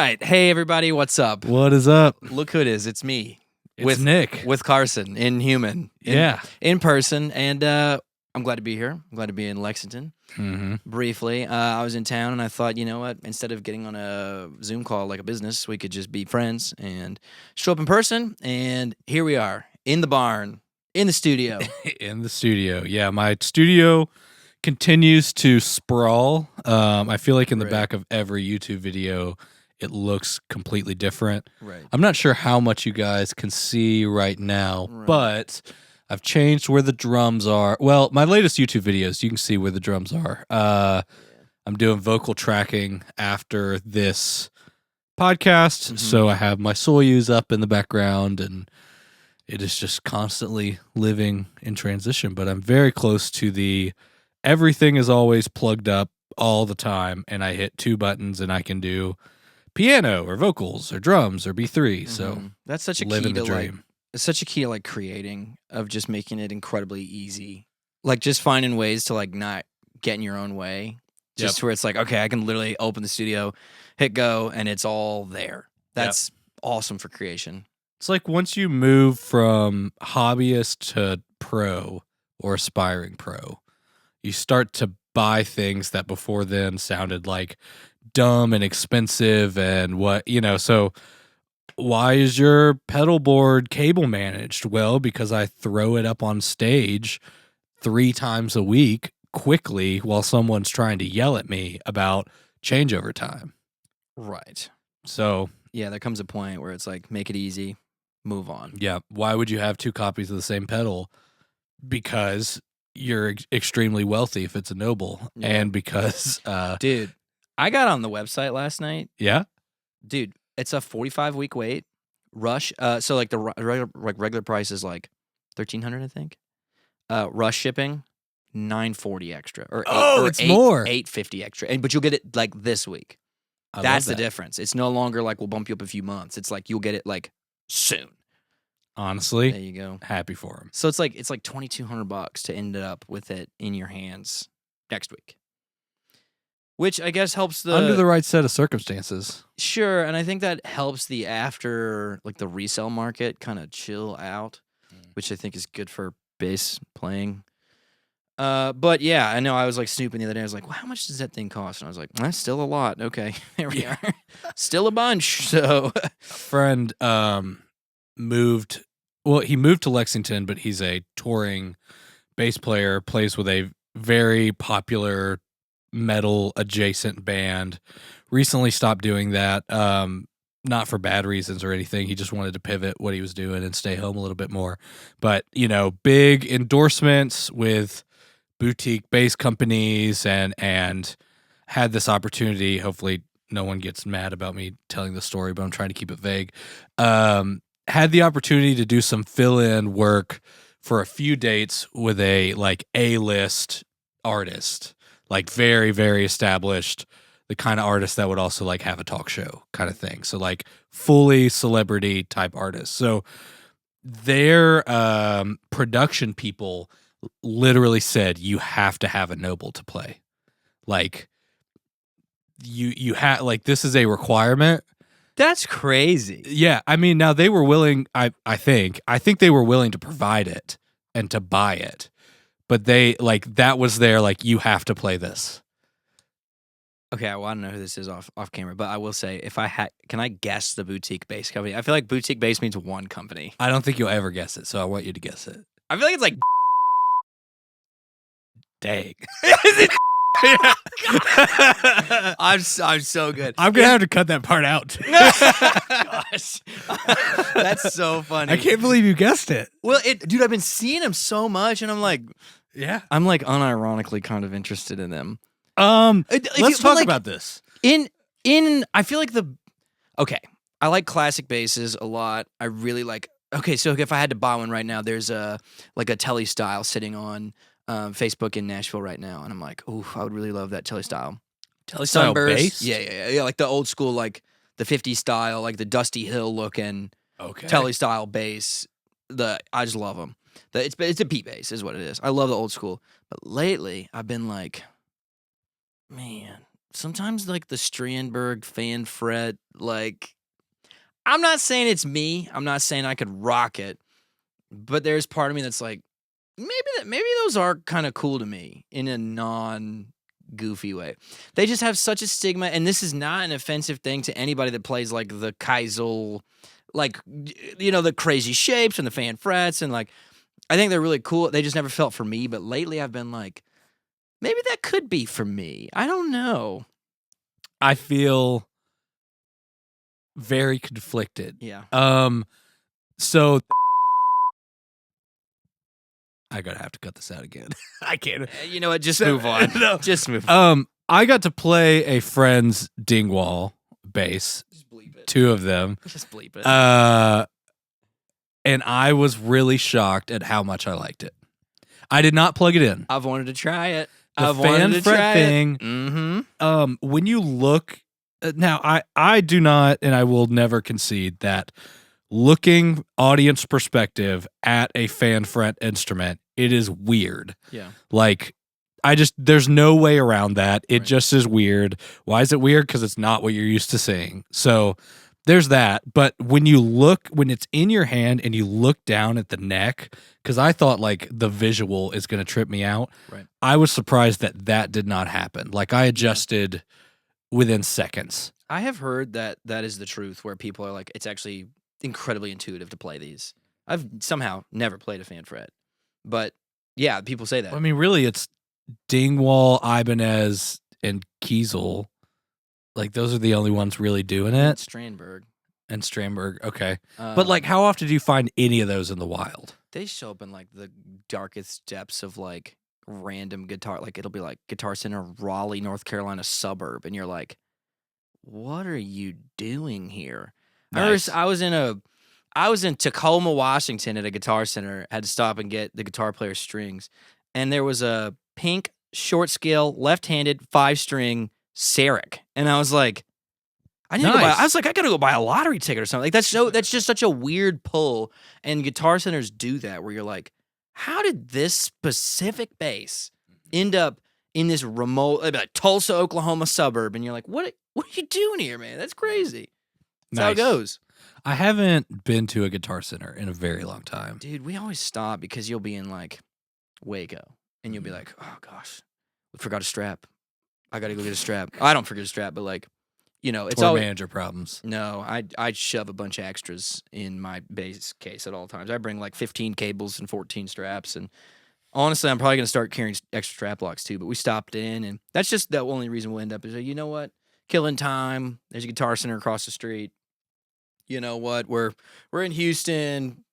right. Hey, everybody. What's up? What is up? Look who it is. It's me. It's Nick. With Carson in human. In person. And I'm glad to be here. I'm glad to be in Lexington. Briefly. I was in town and I thought, you know what? Instead of getting on a Zoom call like a business, we could just be friends and show up in person. And here we are in the barn, in the studio. In the studio. Yeah, my studio continues to sprawl. I feel like in the back of every YouTube video, it looks completely different. Right. I'm not sure how much you guys can see right now, but I've changed where the drums are. Well, my latest YouTube videos, you can see where the drums are. I'm doing vocal tracking after this podcast, so I have my Soyuz up in the background, and it is just constantly living in transition. But I'm very close to the everything is always plugged up all the time, and I hit two buttons and I can do piano or vocals or drums or B3. So that's such a living key the to dream. it's such a key to like creating, of just making it incredibly easy. Like just finding ways to like not get in your own way. Just where it's like, okay, I can literally open the studio, hit go, and it's all there. That's awesome for creation. It's like once you move from hobbyist to pro or aspiring pro, you start to buy things that before then sounded like dumb and expensive and so why is your pedal board cable managed? Well, because I throw it up on stage 3 times a week quickly while someone's trying to yell at me about changeover time. Right. So yeah, there comes a point where it's like, make it easy, move on. Yeah. Why would you have 2 copies of the same pedal? Because you're extremely wealthy if it's a Noble, and because dude, I got on the website last night. Yeah, dude, it's a 45-week wait. Rush, so like the regular price is like $1,300, I think. Rush shipping, $940 extra, or more $850 extra, but you'll get it like this week. That's the difference. It's no longer like we'll bump you up a few months. It's like you'll get it like soon. Honestly, there you go. Happy for him. So it's like $2,200 to end up with it in your hands next week, which I guess helps under the right set of circumstances. Sure, and I think that helps the after, like the resale market, kind of chill out, which I think is good for bass playing. But yeah, I know I was like snooping the other day. I was like, well, how much does that thing cost? And I was like, that's still a lot. Okay, there we are. Still a bunch. So a friend moved. Well, he moved to Lexington, but he's a touring bass player, plays with a very popular metal adjacent band. Recently stopped doing that. Not for bad reasons or anything. He just wanted to pivot what he was doing and stay home a little bit more. But, big endorsements with boutique bass companies and had this opportunity. Hopefully no one gets mad about me telling the story, but I'm trying to keep it vague. Had the opportunity to do some fill-in work for a few dates with a like A-list artist, like very, very established, the kind of artist that would also like have a talk show kind of thing. So like fully celebrity type artists. So their production people literally said, you have to have a Noble to play. Like you have, like, this is a requirement. That's crazy. Yeah, I mean, now they were willing. I think they were willing to provide it and to buy it, but they that was their you have to play this. Okay, well, I don't know who this is off camera, but I will say, if I can I guess the boutique bass company? I feel like boutique bass means one company. I don't think you'll ever guess it, so I want you to guess it. I feel like it's like, dang. Is it? I'm so good. I'm gonna have to cut that part out. Gosh, that's so funny. I can't believe you guessed it. Well, dude, I've been seeing him so much, and I'm like, I'm like unironically kind of interested in them. Let's talk about this. I feel like I like classic basses a lot. I really like. Okay, so if I had to buy one right now, there's a Tele style sitting on Facebook in Nashville right now, and I'm like, ooh, I would really love that Tele style. Style bass? Yeah, like the old school, like the 50s style, like the Dusty Hill looking Tele style bass. I just love them. It's a Pete bass is what it is. I love the old school, but lately I've been like, man, sometimes like the Strandberg fan fret, like I'm not saying it's me. I'm not saying I could rock it, but there's part of me that's like, maybe those are kind of cool to me in a non-goofy way. They just have such a stigma, and this is not an offensive thing to anybody that plays like the Kaisel, like the crazy shapes and the fan frets, and like I think they're really cool. They just never felt for me, but lately I've been like, maybe that could be for me. I don't know. I feel very conflicted. Yeah. So I gotta have to cut this out again. I can't. You know what? Just move on. No. Just move on. I got to play a friend's Dingwall bass. Just bleep it. 2 of them. Just bleep it. And I was really shocked at how much I liked it. I did not plug it in. I've wanted to try it. The fan fret thing. Mm-hmm. When you look now, I do not, and I will never concede that looking audience perspective at a fan fret instrument, it is weird. Yeah. Like, there's no way around that. It just is weird. Why is it weird? Because it's not what you're used to seeing. So there's that. But when it's in your hand and you look down at the neck, because I thought like the visual is going to trip me out. Right. I was surprised that did not happen. Like I adjusted within seconds. I have heard that is the truth, where people are like, it's actually incredibly intuitive to play these. I've somehow never played a fan fret, but yeah, people say that. I mean, really, it's Dingwall, Ibanez, and Kiesel. Like those are the only ones really doing it. Strandberg. Okay. But like, how often do you find any of those in the wild? They show up in like the darkest depths of like random guitar. Like it'll be like Guitar Center, Raleigh, North Carolina suburb, and you're like, what are you doing here? Nice. I was in Tacoma, Washington at a Guitar Center. Had to stop and get the guitar player's strings, and there was a pink short scale left-handed 5-string Sarek, and I was like, I gotta go buy a lottery ticket or something. Like that's just such a weird pull, and Guitar Centers do that where you're like, how did this specific bass end up in this remote like Tulsa, Oklahoma suburb? And you're like, what are you doing here, man? That's crazy. That's how it goes. I haven't been to a Guitar Center in a very long time. Dude, we always stop because you'll be in like Waco and you'll be like, oh gosh, we forgot a strap. I gotta go get a strap. I don't forget a strap, but like, it's all always manager problems. No, I shove a bunch of extras in my bass case at all times. I bring like 15 cables and 14 straps, and honestly, I'm probably gonna start carrying extra strap locks too. But we stopped in, and that's just the only reason we'll end up is like, you know what, killing time. There's a Guitar Center across the street. You know what, we're in Houston.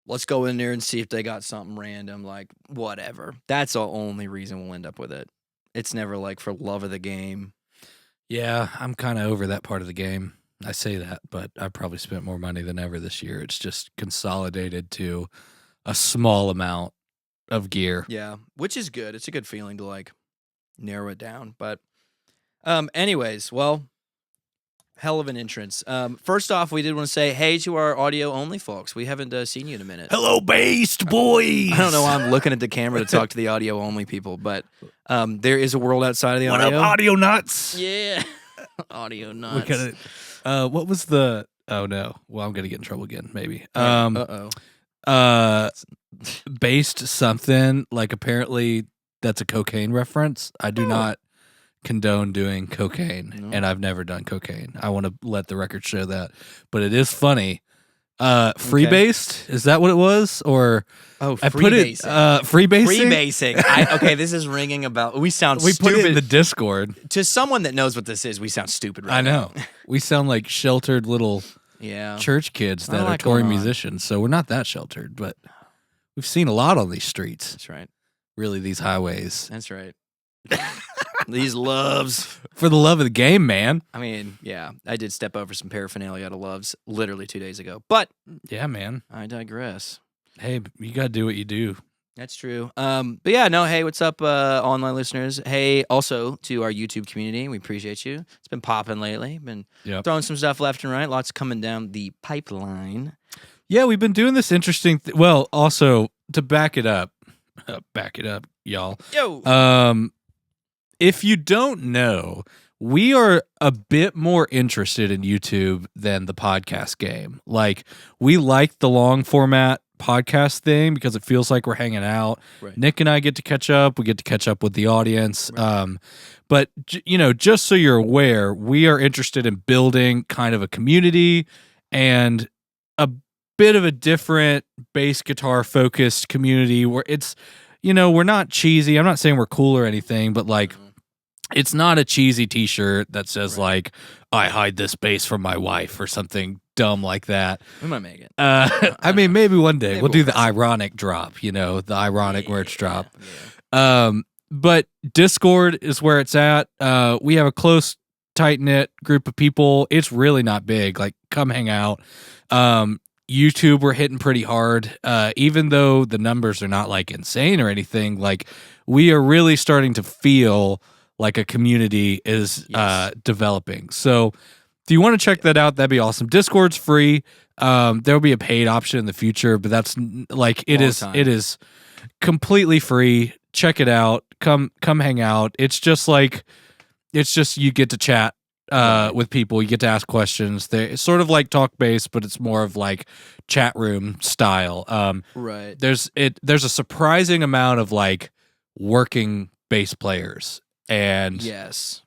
Let's go in there and see if they got something random, like whatever. That's the only reason we'll end up with it. It's never like for love of the game. Yeah, I'm kind of over that part of the game. I say that, but I probably spent more money than ever this year. It's just consolidated to a small amount of gear. Yeah, which is good. It's a good feeling to like narrow it down. But anyways, well, hell of an entrance. First off, we did want to say hey to our audio only folks. We haven't seen you in a minute. Hello, Based Boys. I don't know why I'm looking at the camera to talk to the audio only people, but there is a world outside of the audio. What up, audio nuts? Yeah, audio nuts. What was the? Oh no. Well, I'm gonna get in trouble again. Maybe. Based something like apparently that's a cocaine reference. I do not condone doing cocaine, and I've never done cocaine. I want to let the record show that, but it is funny. Freebased, is that what it was? Or freebasing. Freebasing. Freebasing. Okay, this is ringing a bell. We sound stupid. Put it in the Discord. To someone that knows what this is, we sound stupid right now. I know. We sound like sheltered little church kids that are touring musicians, so we're not that sheltered, but we've seen a lot on these streets. That's right. Really, these highways. That's right. These loves. For the love of the game, man. I mean, yeah, I did step over some paraphernalia out of loves literally 2 days ago. But yeah, man. I digress. Hey, you got to do what you do. That's true. But yeah, no, hey, what's up, online listeners? Hey, also to our YouTube community. We appreciate you. It's been popping lately. Been throwing some stuff left and right. Lots coming down the pipeline. Yeah, we've been doing this interesting well, also to back it up, y'all. Yo. If you don't know, we are a bit more interested in YouTube than the podcast game. Like, we like the long format podcast thing because it feels like we're hanging out. Right. Nick and I get to catch up. We get to catch up with the audience. Right. But, just so you're aware, we are interested in building kind of a community and a bit of a different bass guitar focused community where it's, we're not cheesy. I'm not saying we're cool or anything, but like, it's not a cheesy t-shirt that says like, I hide this bass from my wife or something dumb like that. We might make it. I mean, maybe one day we'll do the ironic drop, the ironic merch drop. Yeah. But Discord is where it's at. We have a close, tight-knit group of people. It's really not big. Like, come hang out. YouTube, we're hitting pretty hard. Even though the numbers are not like insane or anything, like we are really starting to feel like a community is developing. So if you want to check that out, that'd be awesome. Discord's free. There'll be a paid option in the future, but that's like it is completely free. Check it out. Come hang out. It's just you get to chat with people. You get to ask questions. It's sort of like talk bass, but it's more of like chat room style. Right. There's a surprising amount of like working bass players and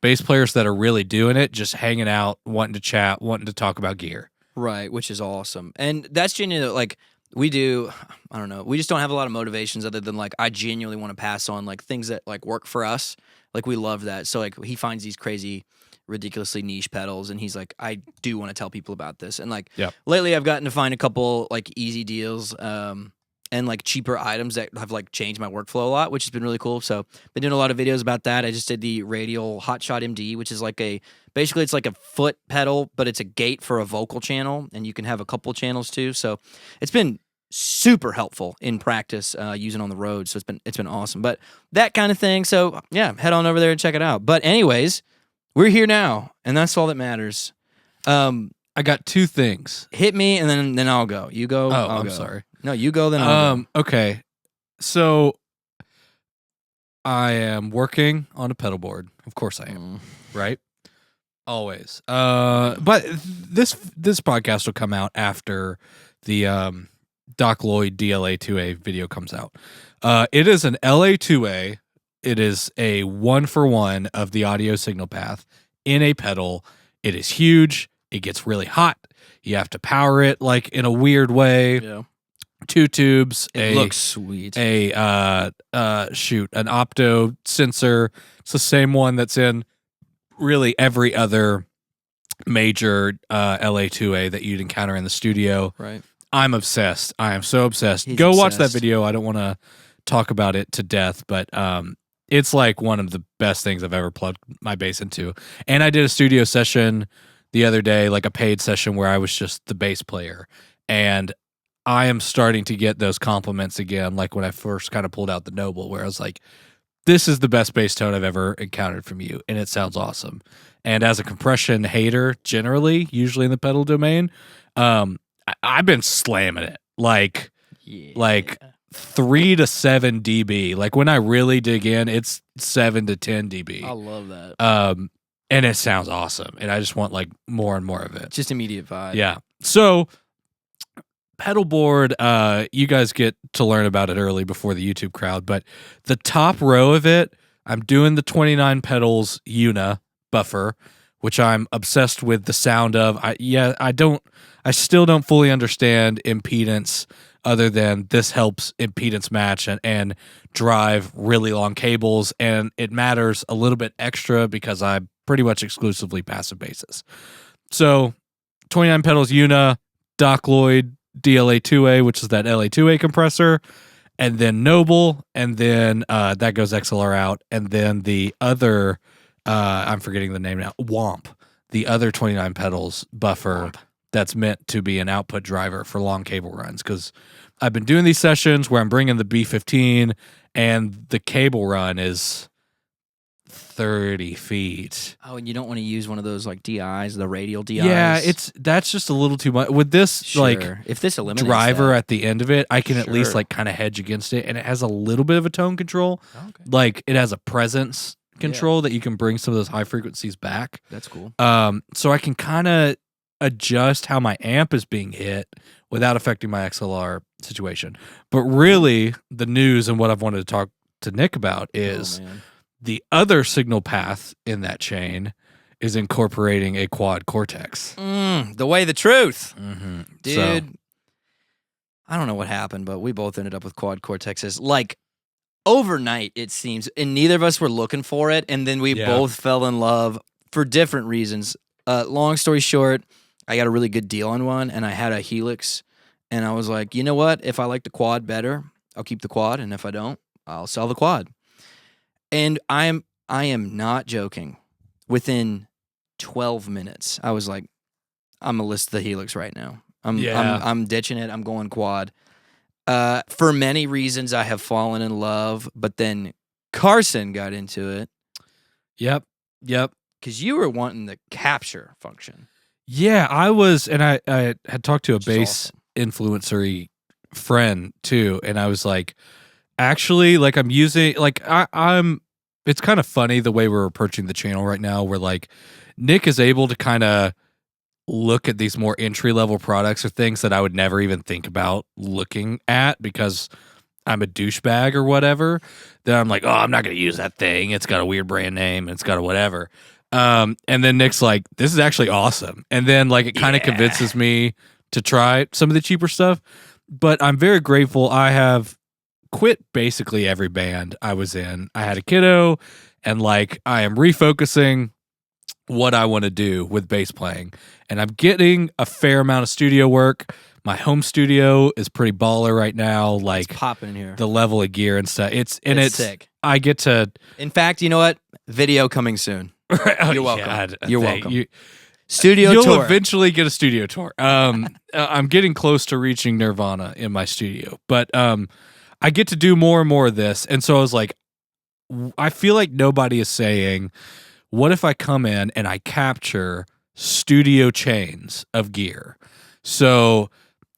bass players that are really doing it, just hanging out, wanting to chat, wanting to talk about gear. Right, which is awesome. And that's genuinely like we just don't have a lot of motivations other than like I genuinely want to pass on like things that like work for us. Like we love that. So like he finds these crazy, ridiculously niche pedals and he's like, I do want to tell people about this. And like lately I've gotten to find a couple like easy deals and like cheaper items that have like changed my workflow a lot, which has been really cool. So been doing a lot of videos about that. I just did the Radial Hotshot MD, which is like basically it's like a foot pedal, but it's a gate for a vocal channel, and you can have a couple channels too. So it's been super helpful in practice using on the road. So it's been awesome. But that kind of thing. So yeah, head on over there and check it out. But anyways, we're here now, and that's all that matters. I got two things. Hit me, and then I'll go. You go. I'm sorry. No, you go, then I'll go. Okay. So I am working on a pedal board. Of course I am. Right? Always. But this podcast will come out after the Doc Lloyd DLA2A video comes out. It is an LA2A. It is a 1-for-1 of the audio signal path in a pedal. It is huge. It gets really hot. You have to power it like in a weird way. Yeah. 2 tubes. It looks sweet. An opto sensor. It's the same one that's in really every other major LA2A that you'd encounter in the studio. Right. I'm obsessed. I am so obsessed. Go watch that video. I don't want to talk about it to death, but it's like one of the best things I've ever plugged my bass into. And I did a studio session the other day, like a paid session where I was just the bass player. And I am starting to get those compliments again, like when I first kind of pulled out the Noble, where I was like, this is the best bass tone I've ever encountered from you, and it sounds awesome. And as a compression hater, generally, usually in the pedal domain, I've been slamming it like 3 to 7 dB. Like when I really dig in, it's 7 to 10 dB. I love that. And it sounds awesome, and I just want like more and more of it. Just immediate vibe. Yeah. So pedal board, you guys get to learn about it early before the YouTube crowd, but the top row of it, I'm doing the 29 pedals Una buffer, which I'm obsessed with the sound of. I still don't fully understand impedance other than this helps impedance match and drive really long cables, and it matters a little bit extra because I'm pretty much exclusively passive basses. So 29 pedals Una, Doc Lloyd DLA2A, which is that LA2A compressor, and then Noble, and then that goes XLR out, and then the other, I'm forgetting the name now, Womp, the other 29 pedals buffer that's meant to be an output driver for long cable runs, because I've been doing these sessions where I'm bringing the B15, and the cable run is 30 feet. Oh, and you don't want to use one of those like DIs, the radial DIs. Yeah, that's just a little too much. With this, like, if this eliminates driver that, at the end of it, I can at least like kind of hedge against it, and it has a little bit of a tone control. Okay. Like it has a presence control that you can bring some of those high frequencies back. That's cool. So I can kind of adjust how my amp is being hit without affecting my XLR situation. But really, the news and what I've wanted to talk to Nick about is the other signal path in that chain is incorporating a quad Cortex. The way, the truth. Mm-hmm. Dude, So, I don't know what happened, but we both ended up with quad Cortexes. Like, overnight, it seems. And neither of us were looking for it. And then we both fell in love for different reasons. Long story short, I got a really good deal on one, and I had a Helix. And I was like, you know what? If I like the quad better, I'll keep the quad. And if I don't, I'll sell the quad. And I am not joking. Within 12 minutes, I was like, I'm gonna list the Helix right now. I'm ditching it. I'm going quad. For many reasons, I have fallen in love, but then Carson got into it. Yep. Because you were wanting the capture function. Yeah, I was, and I had talked to a bass influencer friend too, and I was like, actually, like I'm using, like I'm. It's kind of funny the way we're approaching the channel right now, where like Nick is able to kind of look at these more entry level products or things that I would never even think about looking at because I'm a douchebag or whatever. Then I'm like, oh, I'm not going to use that thing. It's got a weird brand name. It's got a whatever. And then Nick's like, this is actually awesome. And then like it kind of convinces me to try some of the cheaper stuff. But I'm very grateful. I have quit basically every band I was in. I had a kiddo, and like I am refocusing what I want to do with bass playing, and I'm getting a fair amount of studio work. My home studio is pretty baller right now. Like it's popping in here. The level of gear and stuff. It's sick. I get to. In fact, you know what? Video coming soon. You're welcome. God, You're welcome. Studio tour. You'll eventually get a studio tour. I'm getting close to reaching Nirvana in my studio, but I get to do more and more of this. And so I was like, I feel like nobody is saying, what if I come in and I capture studio chains of gear? So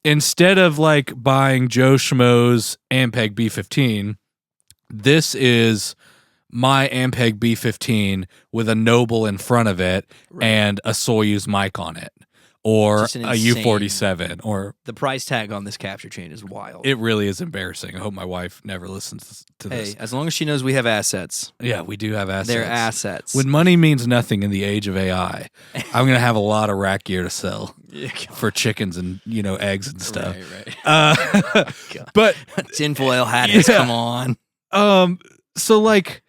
instead of like buying Joe Schmo's Ampeg B15, this is my Ampeg B15 with a Noble in front of it and a Soyuz mic on it. Or a U-47, or the price tag on this capture chain is wild. It really is embarrassing. I hope my wife never listens to this. Hey, as long as she knows we have assets. Yeah, we do have assets. They're assets. When money means nothing in the age of AI, I'm gonna have a lot of rack gear to sell for chickens and eggs and stuff. Right. But tinfoil hats, come on. So like,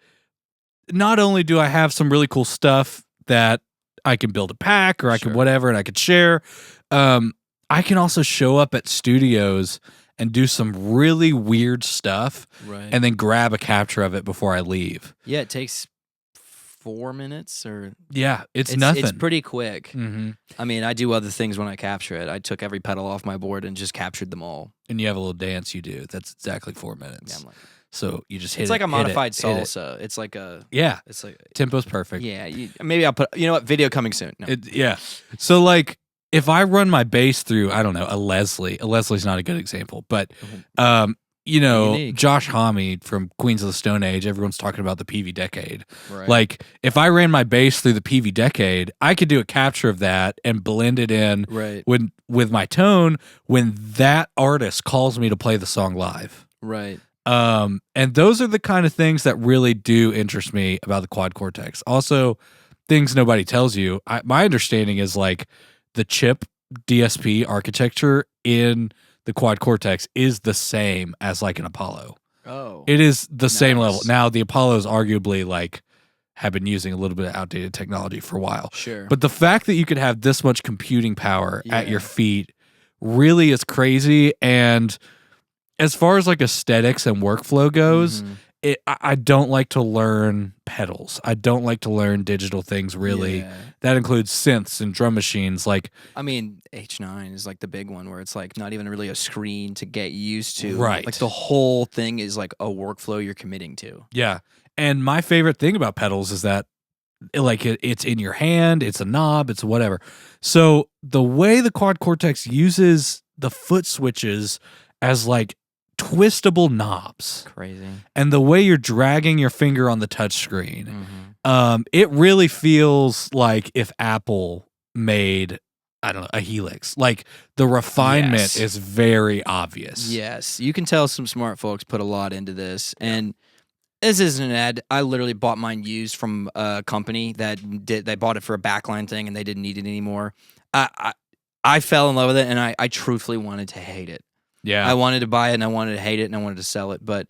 not only do I have some really cool stuff that I can build a pack or I can whatever and I could share. I can also show up at studios and do some really weird stuff and then grab a capture of it before I leave. Yeah, it takes 4 minutes or... Yeah, it's nothing. It's pretty quick. Mm-hmm. I mean, I do other things when I capture it. I took every pedal off my board and just captured them all. And you have a little dance you do. That's exactly 4 minutes. Yeah, I'm like... So you just hit it's like a modified hit it. salsa. It's like a it's like tempo's perfect. Yeah, maybe I'll put. You know what? Video coming soon. No. So like if I run my bass through, I don't know, a Leslie's not a good example, but Unique. Josh Homme from Queens of the Stone Age. Everyone's talking about the PV Decade. Right. Like if I ran my bass through the PV Decade, I could do a capture of that and blend it in with my tone when that artist calls me to play the song live. Right. And those are the kind of things that really do interest me about the Quad Cortex. Also, things nobody tells you. My understanding is like the chip DSP architecture in the Quad Cortex is the same as like an Apollo. Oh, it is the same level. Now, the Apollos arguably like have been using a little bit of outdated technology for a while. Sure. But the fact that you could have this much computing power at your feet really is crazy. And as far as like aesthetics and workflow goes, I don't like to learn pedals. I don't like to learn digital things really. Yeah. That includes synths and drum machines. Like, I mean, H9 is like the big one where it's like not even really a screen to get used to. Right. Like the whole thing is like a workflow you're committing to. Yeah. And my favorite thing about pedals is that like it's in your hand, it's a knob, it's whatever. So the way the Quad Cortex uses the foot switches as like twistable knobs. Crazy. And the way you're dragging your finger on the touchscreen, Mm-hmm. it really feels like if Apple made, I don't know, a Helix. Like the refinement is very obvious. Yes. You can tell some smart folks put a lot into this. And this isn't an ad. I literally bought mine used from a company they bought it for a backline thing and they didn't need it anymore. I fell in love with it and I truthfully wanted to hate it. Yeah. I wanted to buy it and I wanted to hate it and I wanted to sell it, but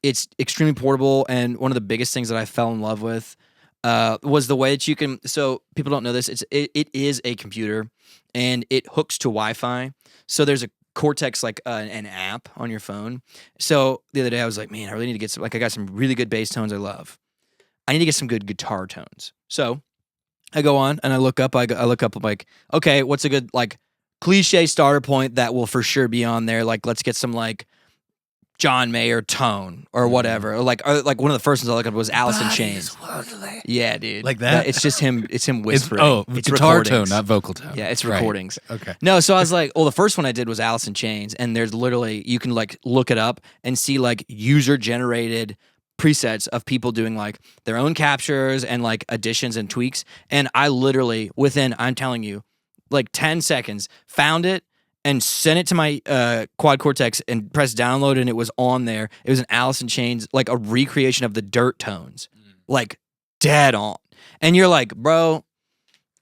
it's extremely portable. And one of the biggest things that I fell in love with was the way that you can. So people don't know this. It is a computer and it hooks to Wi-Fi. So there's a Cortex like an app on your phone. So the other day I was like, man, I really need to get some. Like I got some really good bass tones I love. I need to get some good guitar tones. So I go on and I look up. I look up like, okay, what's a good like cliche starter point that will for sure be on there? Like let's get some like John Mayer tone or whatever. Or like one of the first ones I looked up was Alice in Chains. Yeah, dude. Like that? It's just him. It's him whispering. It's guitar tone, not vocal tone. Yeah, it's Right. recordings. Okay. No, so I was like, well, the first one I did was Alice in Chains, and there's literally you can like look it up and see like user generated presets of people doing like their own captures and like additions and tweaks. And I literally within, I'm telling you, like 10 seconds, found it and sent it to my Quad Cortex and pressed download, and it was on there. It was an Alice in Chains, like a recreation of the Dirt tones, like dead on. And you're like, bro,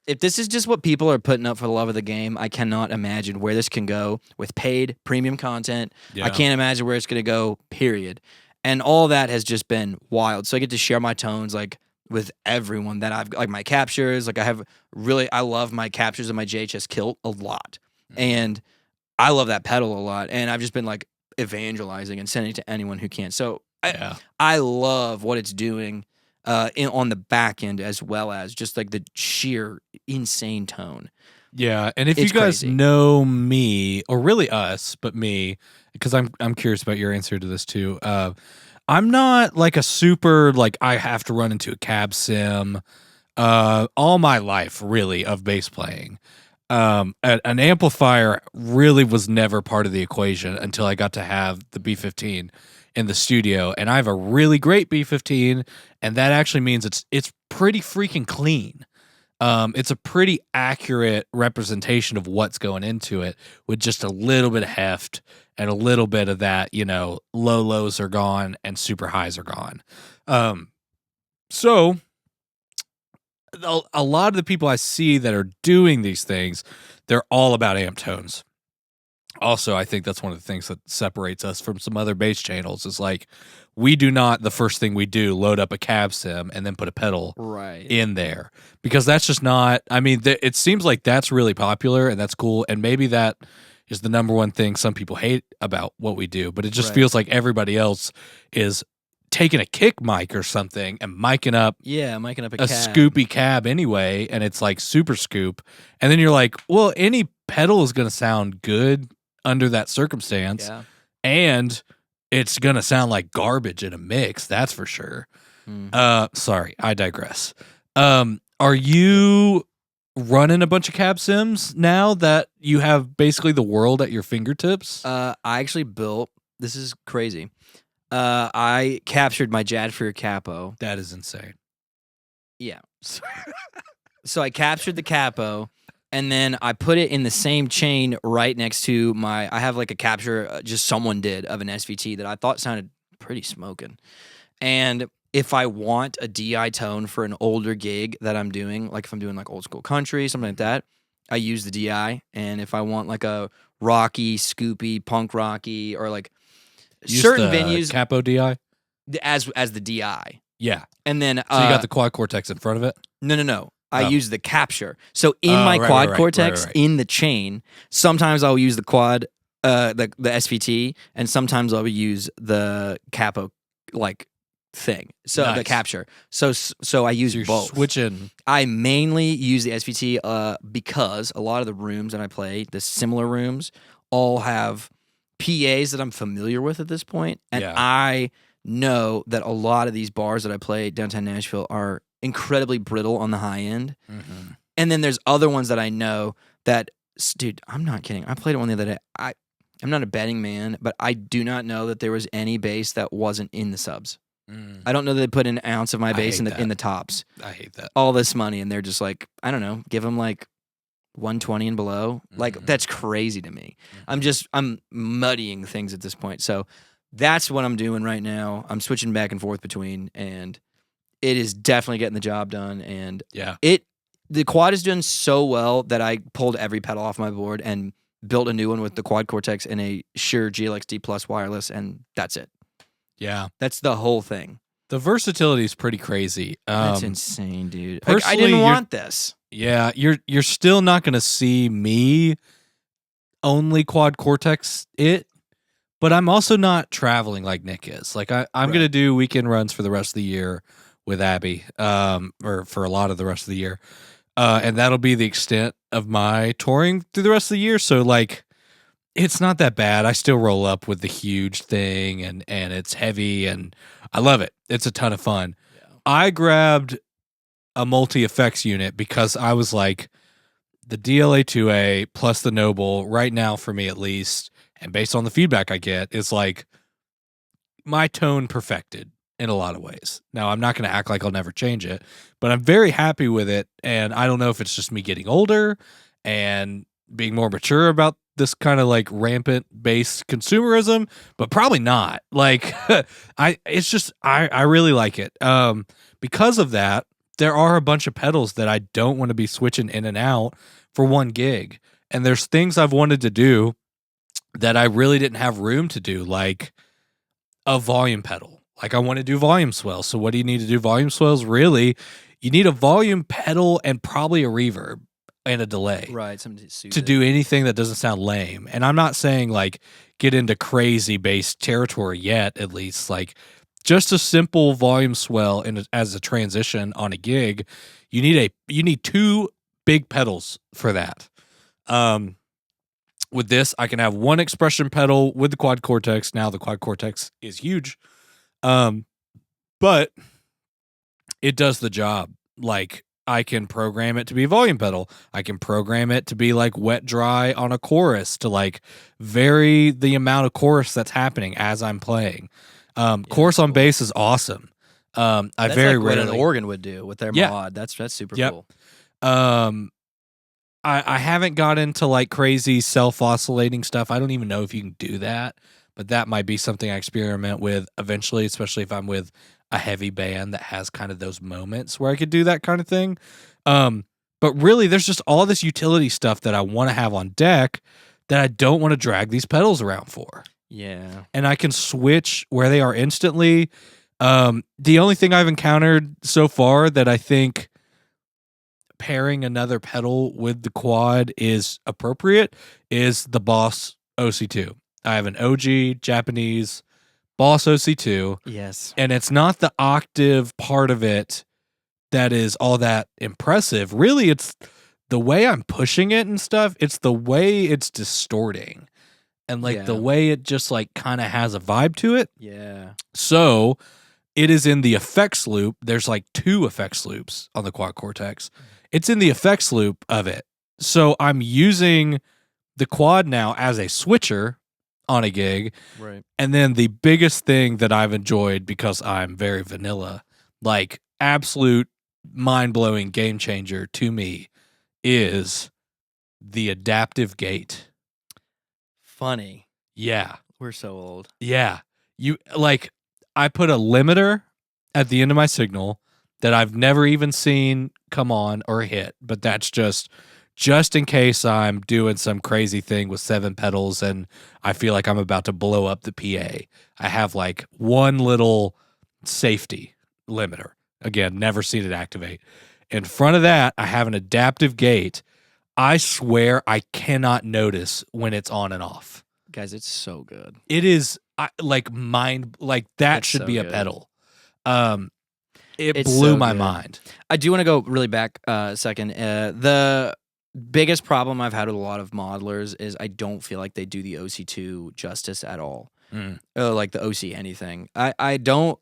if this is just what people are putting up for the love of the game, I cannot imagine where this can go with paid premium content. I can't imagine where it's going to go, period. And all that has just been wild. So I get to share my tones like with everyone that I've like my captures. Like I love my captures of my JHS Kilt a lot. And I love that pedal a lot. And I've just been like evangelizing and sending it to anyone who can. So I love what it's doing on the back end as well as just like the sheer insane tone. Yeah, and if you guys know me, or really us, but me, because I'm curious about your answer to this too. I'm not like a super like I have to run into a cab sim all my life really of bass playing. An amplifier really was never part of the equation until I got to have the B15 in the studio, and I have a really great B15, and that actually means it's pretty freaking clean. It's a pretty accurate representation of what's going into it with just a little bit of heft and a little bit of that, low lows are gone and super highs are gone. So a lot of the people I see that are doing these things, they're all about amp tones. Also, I think that's one of the things that separates us from some other bass channels is like we do not, the first thing we do, load up a cab sim and then put a pedal in there because that's just not, I mean, it seems like that's really popular and that's cool. And maybe that is the number one thing some people hate about what we do, but it just feels like everybody else is taking a kick mic or something and micing up a scoopy cab anyway, and it's like super scoop. And then you're like, well, any pedal is going to sound good under that circumstance. Yeah. And it's going to sound like garbage in a mix, that's for sure. Sorry, I digress. Are you running a bunch of cab sims now that you have basically the world at your fingertips? I actually built, this is crazy. I captured my Jadfir capo. That is insane. Yeah. So I captured the capo, and then I put it in the same chain right next to I have like a capture just someone did of an SVT that I thought sounded pretty smoking. And if I want a DI tone for an older gig that I'm doing, like if I'm doing like old school country, something like that, I use the DI. And if I want like a rocky, scoopy, punk rocky, or like certain venues, capo DI as the DI. Yeah. And then so you got the Quad Cortex in front of it? No. I use the capture. So in my Quad Cortex in the chain, sometimes I'll use the quad the SVT, and sometimes I'll use the capo like thing. So the capture. So I use both. Switching. I mainly use the SVT because a lot of the rooms that I play, the similar rooms, all have PAs that I'm familiar with at this point, and I know that a lot of these bars that I play downtown Nashville are incredibly brittle on the high end. Mm-hmm. And then there's other ones that I know that, dude, I'm not kidding. I played one the other day. I'm not a betting man, but I do not know that there was any bass that wasn't in the subs. I don't know that they put an ounce of my bass in the tops. I hate that. All this money, and they're just like, I don't know, give them like 120 and below. Like, that's crazy to me. I'm muddying things at this point. So that's what I'm doing right now. I'm switching back and forth between, and it is definitely getting the job done. And the quad is doing so well that I pulled every pedal off my board and built a new one with the Quad Cortex and a Shure GLX-D Plus wireless, and that's it. Yeah. That's the whole thing. The versatility is pretty crazy. That's insane, dude. I didn't want this. Yeah, you're still not going to see me only Quad Cortex it, but I'm also not traveling like Nick is. Like I'm going to do weekend runs for the rest of the year with Abby, or for a lot of the rest of the year. And that'll be the extent of my touring through the rest of the year. So like, it's not that bad. I still roll up with the huge thing and it's heavy and I love it. It's a ton of fun. Yeah. I grabbed a multi-effects unit because I was like, the DLA-2A plus the Noble right now for me at least, and based on the feedback I get, is like my tone perfected in a lot of ways. Now, I'm not going to act like I'll never change it, but I'm very happy with it. And I don't know if it's just me getting older and being more mature about this kind of like rampant bass consumerism, but probably not. Like I really like it. Because of that, there are a bunch of pedals that I don't want to be switching in and out for one gig. And there's things I've wanted to do that I really didn't have room to do, like a volume pedal. Like I want to do volume swells. So what do you need to do volume swells? Really, you need a volume pedal and probably a reverb and a delay. Right, to do anything that doesn't sound lame. And I'm not saying like get into crazy bass territory yet, at least. Like just a simple volume swell as a transition on a gig, you need two big pedals for that. With this, I can have one expression pedal with the Quad Cortex. Now the Quad Cortex is huge. But it does the job. Like I can program it to be a volume pedal. I can program it to be like wet dry on a chorus to like vary the amount of chorus that's happening as I'm playing. Chorus on bass is awesome. That's very like rarely what an organ would do with their mod. That's super cool. I haven't got into like crazy self-oscillating stuff. I don't even know if you can do that, but that might be something I experiment with eventually, especially if I'm with a heavy band that has kind of those moments where I could do that kind of thing. But really, there's just all this utility stuff that I want to have on deck that I don't want to drag these pedals around for. Yeah. And I can switch where they are instantly. The only thing I've encountered so far that I think pairing another pedal with the quad is appropriate is the Boss OC2. I have an OG Japanese Boss OC2. Yes. And it's not the octave part of it that is all that impressive. Really, it's the way I'm pushing it and stuff. It's the way it's distorting. And like the way it just like kind of has a vibe to it. Yeah. So it is in the effects loop. There's like 2 effects loops on the Quad Cortex. It's in the effects loop of it. So I'm using the quad now as a switcher on a gig. Right. And then the biggest thing that I've enjoyed, because I'm very vanilla, like absolute mind-blowing game changer to me, is the adaptive gate. Funny. Yeah. We're so old. Yeah. You like I put a limiter at the end of my signal that I've never even seen come on or hit, but that's just in case I'm doing some crazy thing with 7 pedals and I feel like I'm about to blow up the PA. I have like one little safety limiter. Again, never seen it activate. In front of that, I have an adaptive gate. I swear I cannot notice when it's on and off. Guys, it's so good. It is like that should be a pedal. It blew my mind. I do want to go really back a second. The biggest problem I've had with a lot of modelers is I don't feel like they do the OC2 justice at all. Like the OC anything. I don't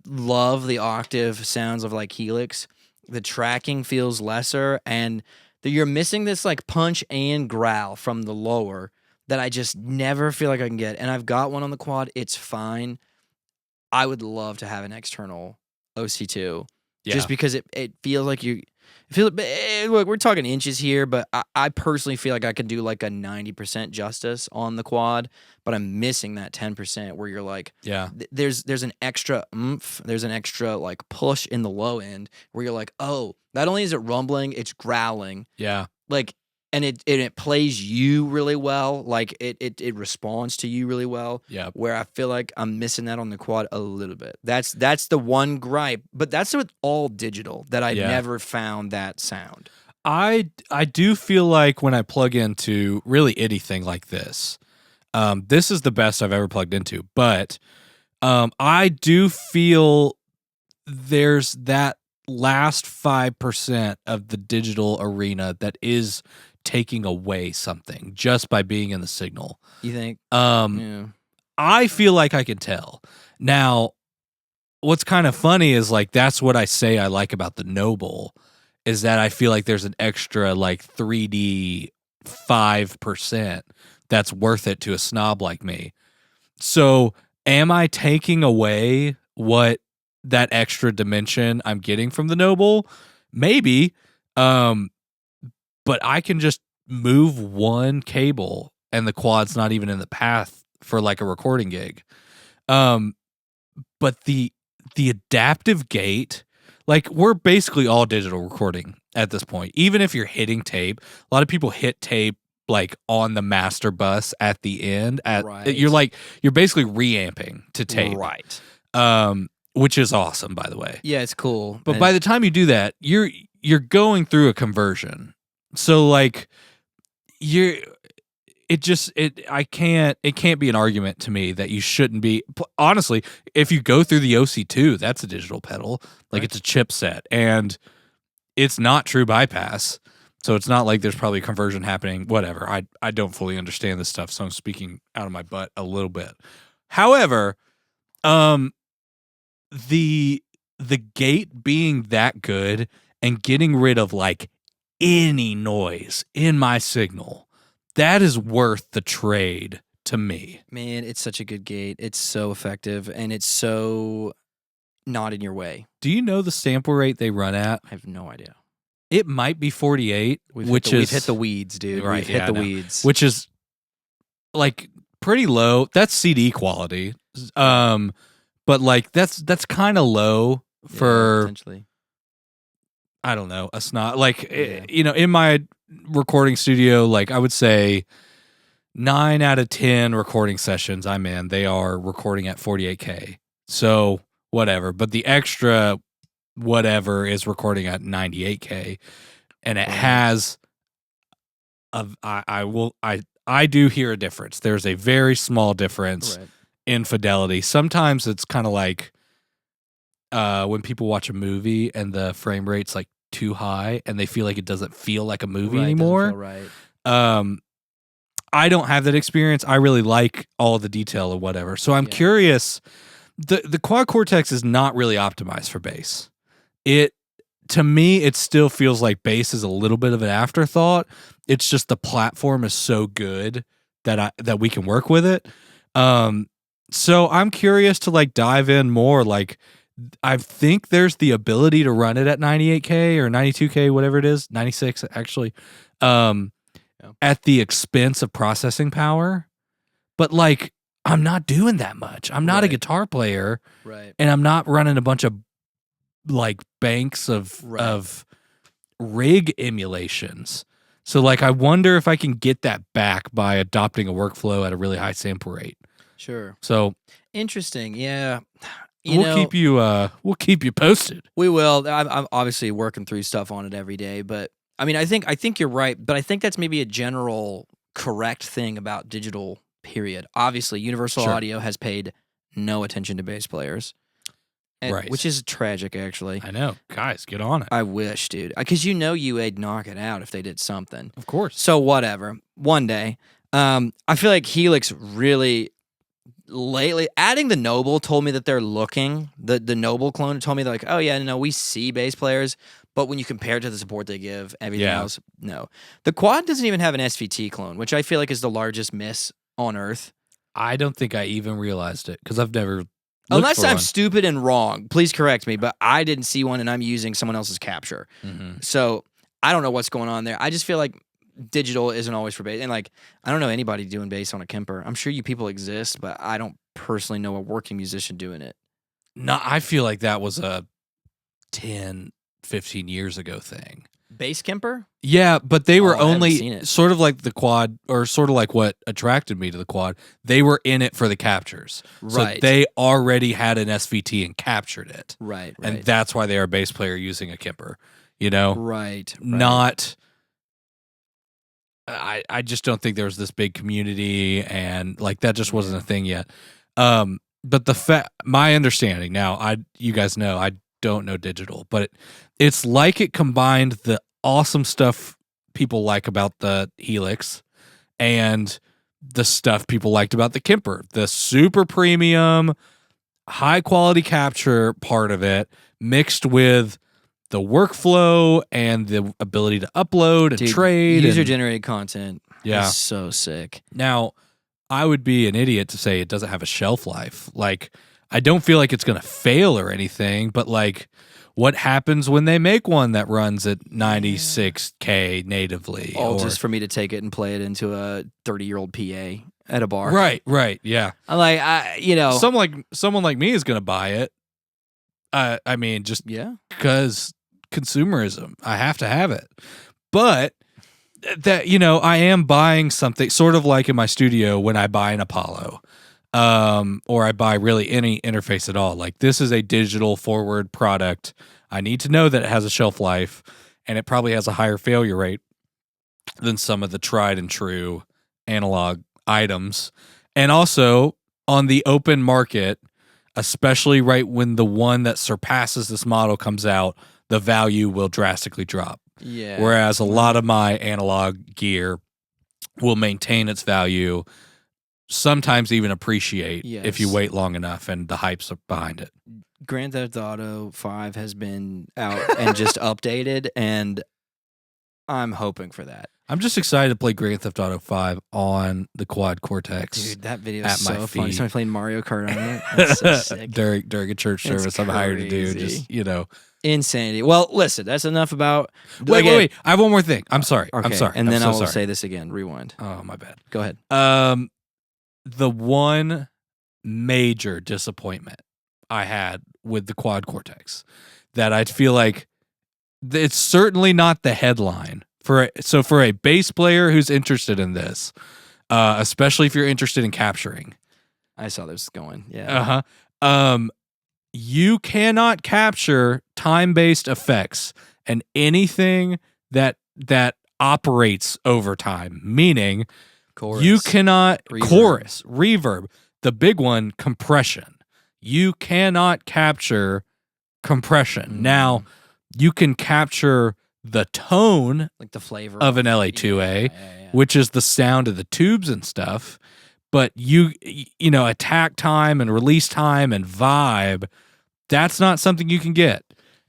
love the octave sounds of like Helix. The tracking feels lesser, and you're missing this like punch and growl from the lower that I just never feel like I can get. And I've got one on the quad. It's fine. I would love to have an external OC2 just because it feels like look, we're talking inches here, but I personally feel like I could do like a 90% justice on the quad, but I'm missing that 10% where you're like, there's an extra oomph, there's an extra like push in the low end where you're like, oh, not only is it rumbling, it's growling. Yeah. Like, and it plays you really well. Like it responds to you really well. Yeah. Where I feel like I'm missing that on the quad a little bit. That's the one gripe. But that's with all digital that I never found that sound. I do feel like when I plug into really anything like this, this is the best I've ever plugged into. But I do feel there's that last 5% of the digital arena that is taking away something just by being in the signal. You think? I feel like I can tell. Now, what's kind of funny is like that's what I say I like about the Noble is that I feel like there's an extra like 3D 5% that's worth it to a snob like me. So, am I taking away what that extra dimension I'm getting from the Noble? Maybe. But I can just move one cable and the quad's not even in the path for like a recording gig. But the adaptive gate, like we're basically all digital recording at this point. Even if you're hitting tape, a lot of people hit tape like on the master bus at the end. You're basically reamping to tape. Right. Which is awesome, by the way. Yeah, it's cool. But by the time you do that, you're going through a conversion. So like it can't be an argument to me that you shouldn't be. Honestly, if you go through the OC2, that's a digital pedal. Like it's a chipset and it's not true bypass. So it's not like there's probably a conversion happening, whatever. I don't fully understand this stuff, so I'm speaking out of my butt a little bit. However, the gate being that good and getting rid of like any noise in my signal, that is worth the trade to me. Man, it's such a good gate. It's so effective and it's so not in your way. Do you know the sample rate they run at? I have no idea. It might be 48, we've hit the weeds, dude. Right, we've hit the weeds. Which is like pretty low. That's CD quality. But like that's kind of low for potentially. I don't know, a snot. Like in my recording studio, like I would say 9 out of 10 recording sessions I'm in, they are recording at 48K. So whatever. But the extra whatever is recording at 98K. And it has I do hear a difference. There's a very small difference in fidelity. Sometimes it's kind of like when people watch a movie and the frame rate's like too high and they feel like it doesn't feel like a movie anymore. I don't have that experience. I really like all the detail or whatever. So I'm curious. The Quad Cortex is not really optimized for bass. To me, it still feels like bass is a little bit of an afterthought. It's just the platform is so good that we can work with it. So I'm curious to like dive in more. Like I think there's the ability to run it at 98K or 92K, whatever it is, 96 actually, at the expense of processing power. But like I'm not doing that much. I'm not a guitar player, and I'm not running a bunch of like banks of rig emulations. So like I wonder if I can get that back by adopting a workflow at a really high sample rate. Sure. So interesting. Yeah. We'll keep you posted. We will. I'm obviously working through stuff on it every day, but I mean, I think you're right, but I think that's maybe a general correct thing about digital, period. Obviously, Universal Audio has paid no attention to bass players. Which is tragic, actually. I know. Guys, get on it. I wish, dude. Because UA'd knock it out if they did something. Of course. So whatever. One day. I feel like Helix really lately adding the Noble told me that they're looking. The Noble clone told me they're like, oh yeah, no, we see bass players, But when you compare it to the support they give, everything else, no. The Quad doesn't even have an SVT clone, which I feel like is the largest miss on Earth. I don't think I even realized it because I've never. Unless I'm stupid and wrong, please correct me. But I didn't see one, and I'm using someone else's capture. So I don't know what's going on there. I just feel like digital isn't always for base, and like I don't know anybody doing bass on a Kemper. I'm sure you people exist, but I don't personally know a working musician doing it. No, I feel like that was a 10, 15 years ago thing. Bass Kemper? Yeah, but they were only sort of like the Quad, or sort of like what attracted me to the Quad. They were in it for the captures. Right. So they already had an SVT and captured it. Right. And that's why they are a bass player using a Kemper. You know? Right. Not... I just don't think there was this big community, and like that just wasn't a thing yet. But my understanding now, you guys know, I don't know digital, but it's like it combined the awesome stuff people like about the Helix and the stuff people liked about the Kemper, the super premium, high quality capture part of it, mixed with the workflow and the ability to upload and trade. User-generated content is so sick. Now, I would be an idiot to say it doesn't have a shelf life. Like, I don't feel like it's going to fail or anything, but like, what happens when they make one that runs at 96K natively? Just for me to take it and play it into a 30-year-old PA at a bar. Right, yeah. I'm like, someone like me is going to buy it. I mean, just because consumerism, I have to have it. But that, I am buying something sort of like in my studio when I buy an Apollo, or I buy really any interface at all. Like, this is a digital forward product. I need to know that it has a shelf life, and it probably has a higher failure rate than some of the tried and true analog items. And also on the open market, especially right when the one that surpasses this model comes out, the value will drastically drop. Yeah. Whereas a lot of my analog gear will maintain its value, sometimes even appreciate if you wait long enough and the hype's behind it. Grand Theft Auto 5 has been out and just updated, and I'm hoping for that. I'm just excited to play Grand Theft Auto 5 on the Quad Cortex. Dude, that video is so funny. Somebody playing Mario Kart on it. That's so sick. during a church service I'm hired to do. Just, Insanity. Well, listen, that's enough about... Wait. I have one more thing. I'm sorry. Okay. I'm sorry. And then I will say this again. Rewind. Oh, my bad. Go ahead. The one major disappointment I had with the Quad Cortex that I feel like it's certainly not the headline for a bass player who's interested in this, especially if you're interested in capturing. I saw this going. Yeah. You cannot capture time-based effects and anything that operates over time, meaning chorus, you cannot chorus, reverb, the big one, compression. You cannot capture compression. Now, you can capture the tone, like the flavor of an LA2A, which is the sound of the tubes and stuff. But attack time and release time and vibe, that's not something you can get.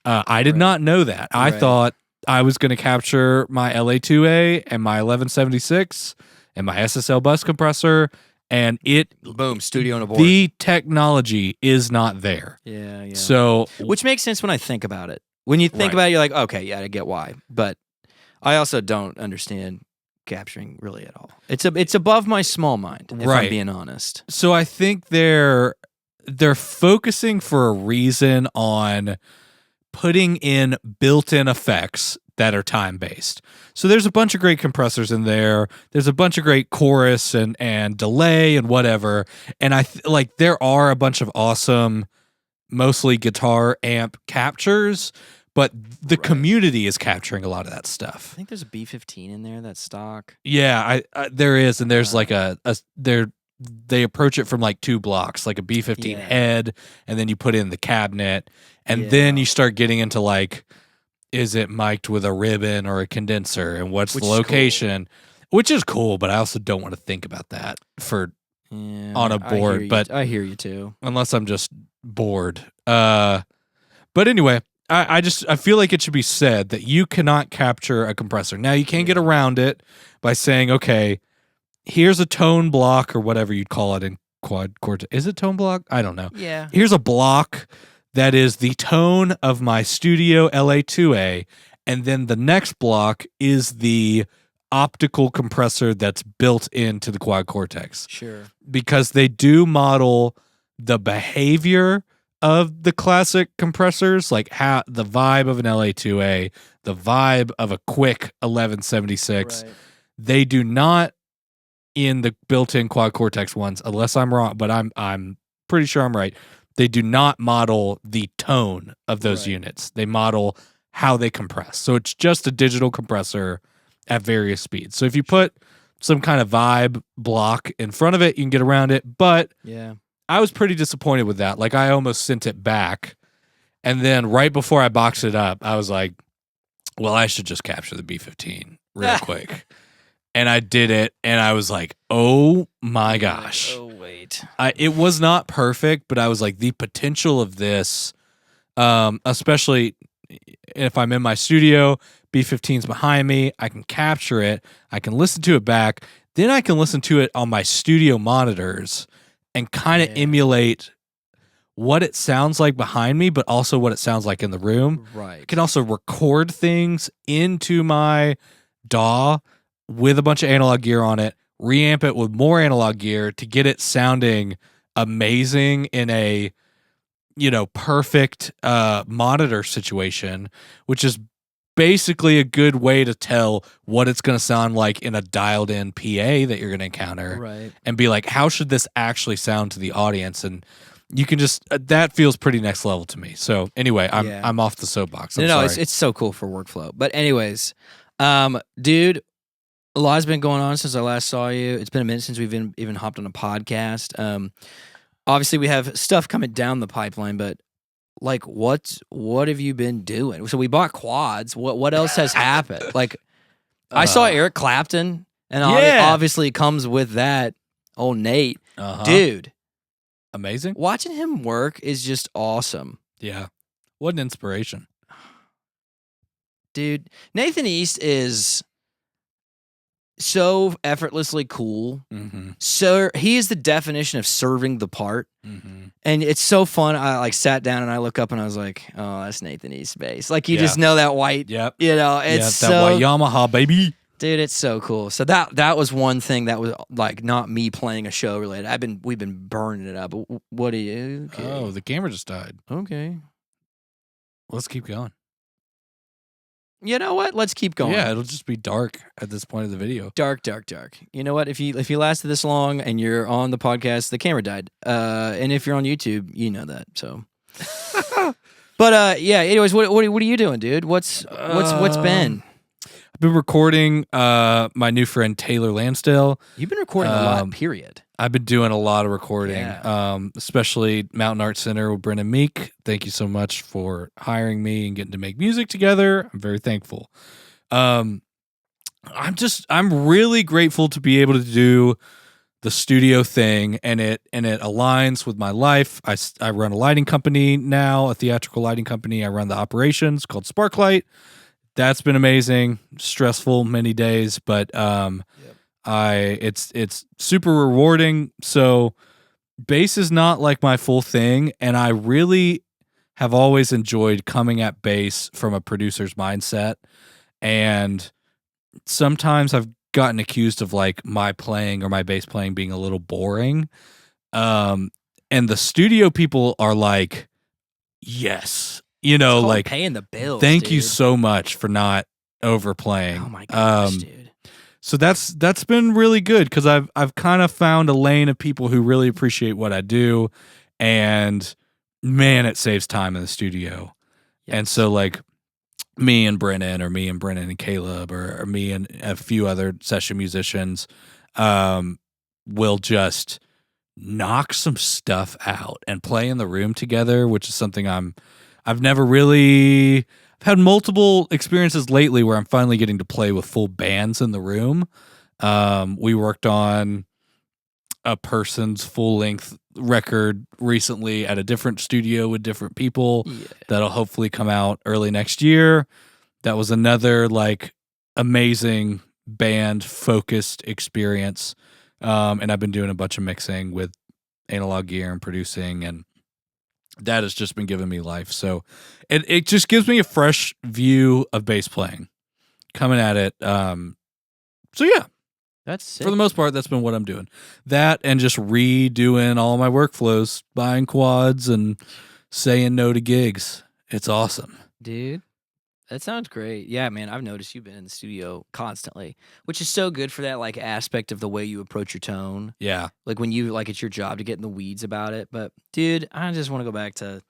I did not know that. I thought I was going to capture my LA2A and my 1176 and my SSL bus compressor, and boom, studio on a board. The technology is not there. Yeah. So, which makes sense when I think about it. When you think about it, you're like, okay, yeah, I get why. But I also don't understand capturing really at all. It's above my small mind, if I'm being honest. So I think they're focusing for a reason on putting in built-in effects that are time-based. So there's a bunch of great compressors in there. There's a bunch of great chorus and delay and whatever. And there are a bunch of awesome, mostly guitar amp captures, but the community is capturing a lot of that stuff. I think there's a B15 in there that's stock. Yeah, there is, and there's like they approach it from like two blocks, like a B15 head, and then you put in the cabinet, and then you start getting into like, is it mic'd with a ribbon or a condenser, and what's the location? Which is cool, but I also don't want to think about that on a board. I hear you too. Unless I'm just bored. But anyway, I feel like it should be said that you cannot capture a compressor. Now you can get around it by saying, okay, here's a tone block or whatever you'd call it in quad chord. Is it tone block? I don't know. Yeah. Here's a block that is the tone of my studio LA2A, and then the next block is the optical compressor that's built into the Quad Cortex. Sure. Because they do model the behavior of the classic compressors, like how the vibe of an LA2A, the vibe of a quick 1176. Right. They do not in the built-in Quad Cortex ones, unless I'm wrong, but I'm pretty sure I'm right. They do not model the tone of those units. They model how they compress. So it's just a digital compressor at various speeds. So if you put some kind of vibe block in front of it, you can get around it. But I was pretty disappointed with that. Like I almost sent it back. And then right before I boxed it up, I was like, well, I should just capture the B15 real quick. And I did it, and I was like, oh my gosh. Oh, wait. It was not perfect, but I was like, the potential of this, especially if I'm in my studio, B15's behind me, I can capture it, I can listen to it back, then I can listen to it on my studio monitors and kind of emulate what it sounds like behind me, but also what it sounds like in the room. Right. I can also record things into my DAW with a bunch of analog gear on it, reamp it with more analog gear to get it sounding amazing in a, perfect monitor situation, which is basically a good way to tell what it's going to sound like in a dialed in PA that you're going to encounter. Right. And be like, how should this actually sound to the audience? And you can just, that feels pretty next level to me. So anyway, I'm off the soapbox. No, it's so cool for workflow. But anyways, dude, a lot's been going on since I last saw you. It's been a minute since we've even hopped on a podcast. Obviously, we have stuff coming down the pipeline, but like, what have you been doing? So we bought quads. What else has happened? Like, I saw Eric Clapton, and obviously it comes with that. Old Nate, dude, amazing. Watching him work is just awesome. Yeah, what an inspiration, dude. Nathan East is so effortlessly cool. Mm-hmm. So he is the definition of serving the part. Mm-hmm. And it's so fun. I like sat down and I look up and I was like, oh, that's Nathan East's bass. Like you just know that white, it's that white Yamaha, baby. Dude, it's so cool. So that was one thing that was like not me playing a show related. We've been burning it up. What are you? Okay. Oh, the camera just died. Okay. Let's keep going. You know what? Let's keep going. Yeah, it'll just be dark at this point of the video. Dark. You know what? If you lasted this long and you're on the podcast, the camera died. And if you're on YouTube, you know that. So, but yeah. Anyways, what are you doing, dude? What's been? I've been recording my new friend Taylor Lansdale. You've been recording a lot. Period. I've been doing a lot of recording, especially Mountain Art Center with Brendan Meek. Thank you so much for hiring me and getting to make music together. I'm very thankful. I'm really grateful to be able to do the studio thing, and it aligns with my life. I run a lighting company now, a theatrical lighting company. I run the operations called Sparklight. That's been amazing, stressful many days, but it's super rewarding. So bass is not like my full thing, and I really have always enjoyed coming at bass from a producer's mindset. And sometimes I've gotten accused of like my playing or my bass playing being a little boring. And the studio people are like, yes, like paying the bills. Thank you so much for not overplaying. Oh my gosh, dude. So that's been really good because I've kind of found a lane of people who really appreciate what I do, and man, it saves time in the studio. Yes. And so like me and Brennan and Caleb or me and a few other session musicians will just knock some stuff out and play in the room together, which is something I've had multiple experiences lately where I'm finally getting to play with full bands in the room. We worked on a person's full-length record recently at a different studio with different people that'll hopefully come out early next year. That was another like amazing band-focused experience. And I've been doing a bunch of mixing with Analog Gear and producing, and that has just been giving me life. So it just gives me a fresh view of bass playing coming at it. So yeah, that's sick. For the most part, that's been what I'm doing. That and just redoing all my workflows, buying quads and saying no to gigs. It's awesome. Dude, that sounds great. Yeah, man, I've noticed you've been in the studio constantly, which is so good for that like aspect of the way you approach your tone. Yeah. Like when you like it's your job to get in the weeds about it. But dude, I just want to go back to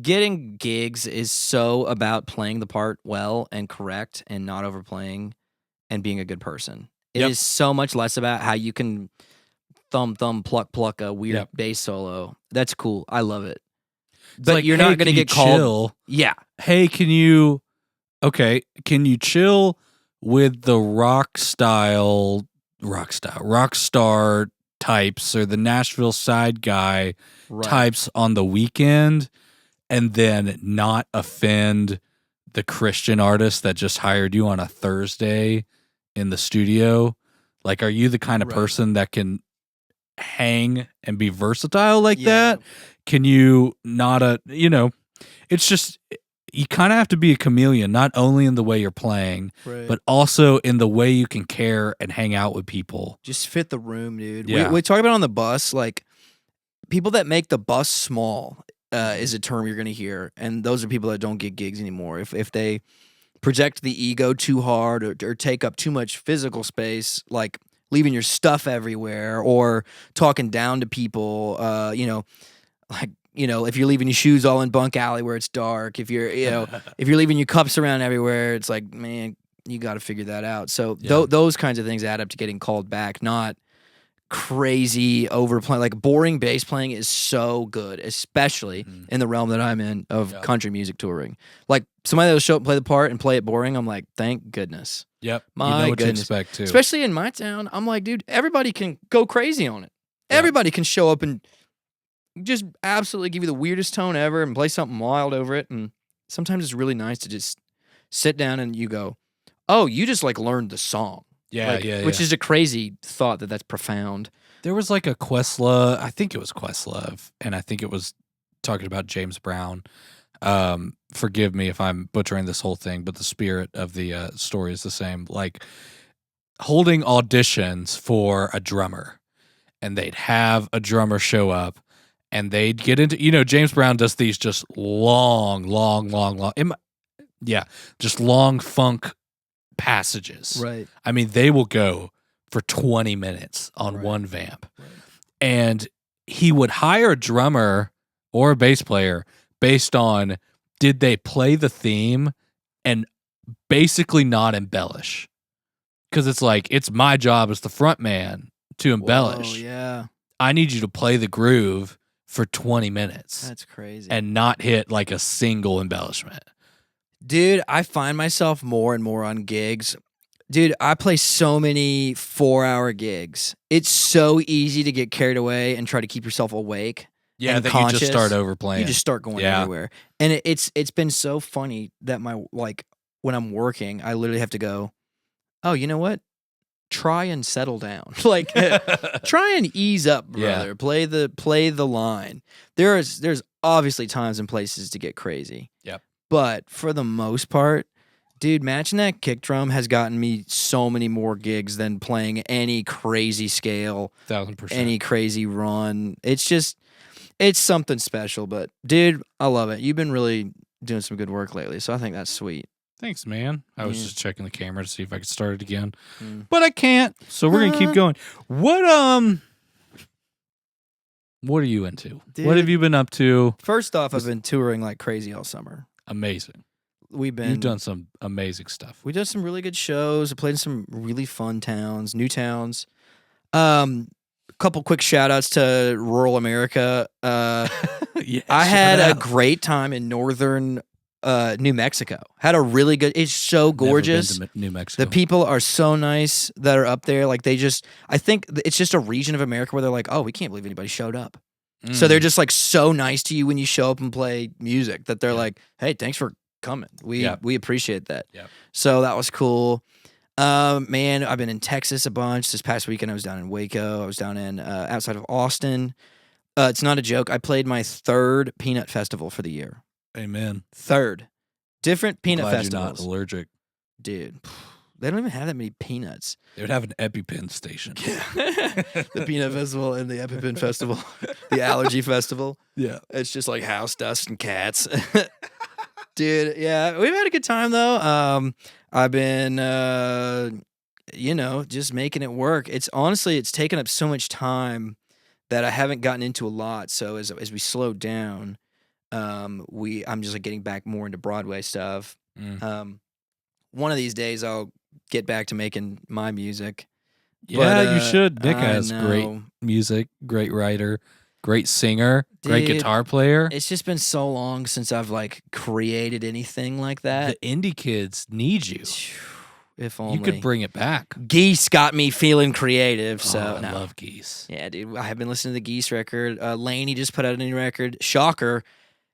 getting gigs is so about playing the part well and correct and not overplaying and being a good person. It is so much less about how you can thumb, pluck a weird bass solo. That's cool. I love it. But like, you're not going to get called. Yeah. Hey, can you chill with the rock star types or the Nashville side guy types on the weekend and then not offend the Christian artist that just hired you on a Thursday in the studio? Like, are you the kind of person that can hang and be versatile like that? Can you not it's just you kind of have to be a chameleon, not only in the way you're playing, but also in the way you can care and hang out with people. Just fit the room, dude. Yeah. We talk about on the bus, like people that make the bus small is a term you're going to hear. And those are people that don't get gigs anymore. If they project the ego too hard or take up too much physical space, like leaving your stuff everywhere or talking down to people, if you're leaving your shoes all in bunk alley where it's dark, if you're leaving your cups around everywhere, it's like, man, you got to figure that out. So those kinds of things add up to getting called back, not crazy overplaying. Like boring bass playing is so good, especially in the realm that I'm in of country music touring. Like somebody that'll show up, play the part, and play it boring. I'm like, thank goodness. Yep. My you know what goodness. to expect too. Especially in my town, I'm like, dude, everybody can go crazy on it. Everybody can show up and just absolutely give you the weirdest tone ever and play something wild over it. And sometimes it's really nice to just sit down and you go, oh, you just like learned the song. Which is a crazy thought that's profound. There was like a Questlove, I think it was Questlove, and I think it was talking about James Brown. Forgive me if I'm butchering this whole thing, but the spirit of the story is the same. Like holding auditions for a drummer, and they'd have a drummer show up, and they'd get into, James Brown does these just long, just long funk passages. Right. I mean, they will go for 20 minutes on one vamp. Right. And he would hire a drummer or a bass player based on did they play the theme and basically not embellish. Because it's like, it's my job as the front man to embellish. Oh, yeah. I need you to play the groove for 20 minutes. That's crazy. And not hit like a single embellishment. Dude, I find myself more and more on gigs. Dude, I play so many 4-hour gigs. It's so easy to get carried away and try to keep yourself awake. Yeah, and that conscious. You just start overplaying. You just start going everywhere. And it's been so funny that when I'm working, I literally have to go, oh, you know what? Try and settle down. Like try and ease up, brother. Yeah. Play the line. There's obviously times and places to get crazy. Yep. But for the most part, dude, matching that kick drum has gotten me so many more gigs than playing any crazy scale, 1,000%, any crazy run. It's something special. But dude, I love it. You've been really doing some good work lately, so I think that's sweet. Thanks, man. I was just checking the camera to see if I could start it again, but I can't. So we're gonna keep going. What are you into? Dude, what have you been up to? First off, I've been touring like crazy all summer. Amazing. You've done some amazing stuff. We did some really good shows. I played in some really fun towns, new towns. Couple quick shout outs to rural America. I had a great time in northern New Mexico. Had a really good. It's so gorgeous. Never been to New Mexico. The people are so nice that are up there. Like I think it's just a region of America where they're like, oh, we can't believe anybody showed up. So they're just like so nice to you when you show up and play music that they're like, hey, thanks for coming. We appreciate that. Yeah. So that was cool. Man, I've been in Texas a bunch. This past weekend I was down in Waco. I was down in outside of Austin. It's not a joke. I played my 3rd peanut festival for the year. Amen. 3rd. Different peanut Glad festivals. You're not allergic. Dude, they don't even have that many peanuts. They would have an EpiPen station. The Peanut Festival and the EpiPen Festival. The Allergy Festival. Yeah. It's just like house dust and cats. Dude, yeah. We've had a good time, though. I've been, just making it work. It's taken up so much time that I haven't gotten into a lot. So as we slowed down, I'm just like getting back more into Broadway stuff. One of these days I'll get back to making my music. Yeah, But, you should. Nick has know. great music, great writer, great singer, great Dude, guitar player. It's just been so long since I've like created anything like that. The indie kids need you. If only You could bring it back. Geese got me feeling creative. So I no. love Geese. Yeah, dude. I have been listening to the Geese record. Laney just put out a new record. Shocker.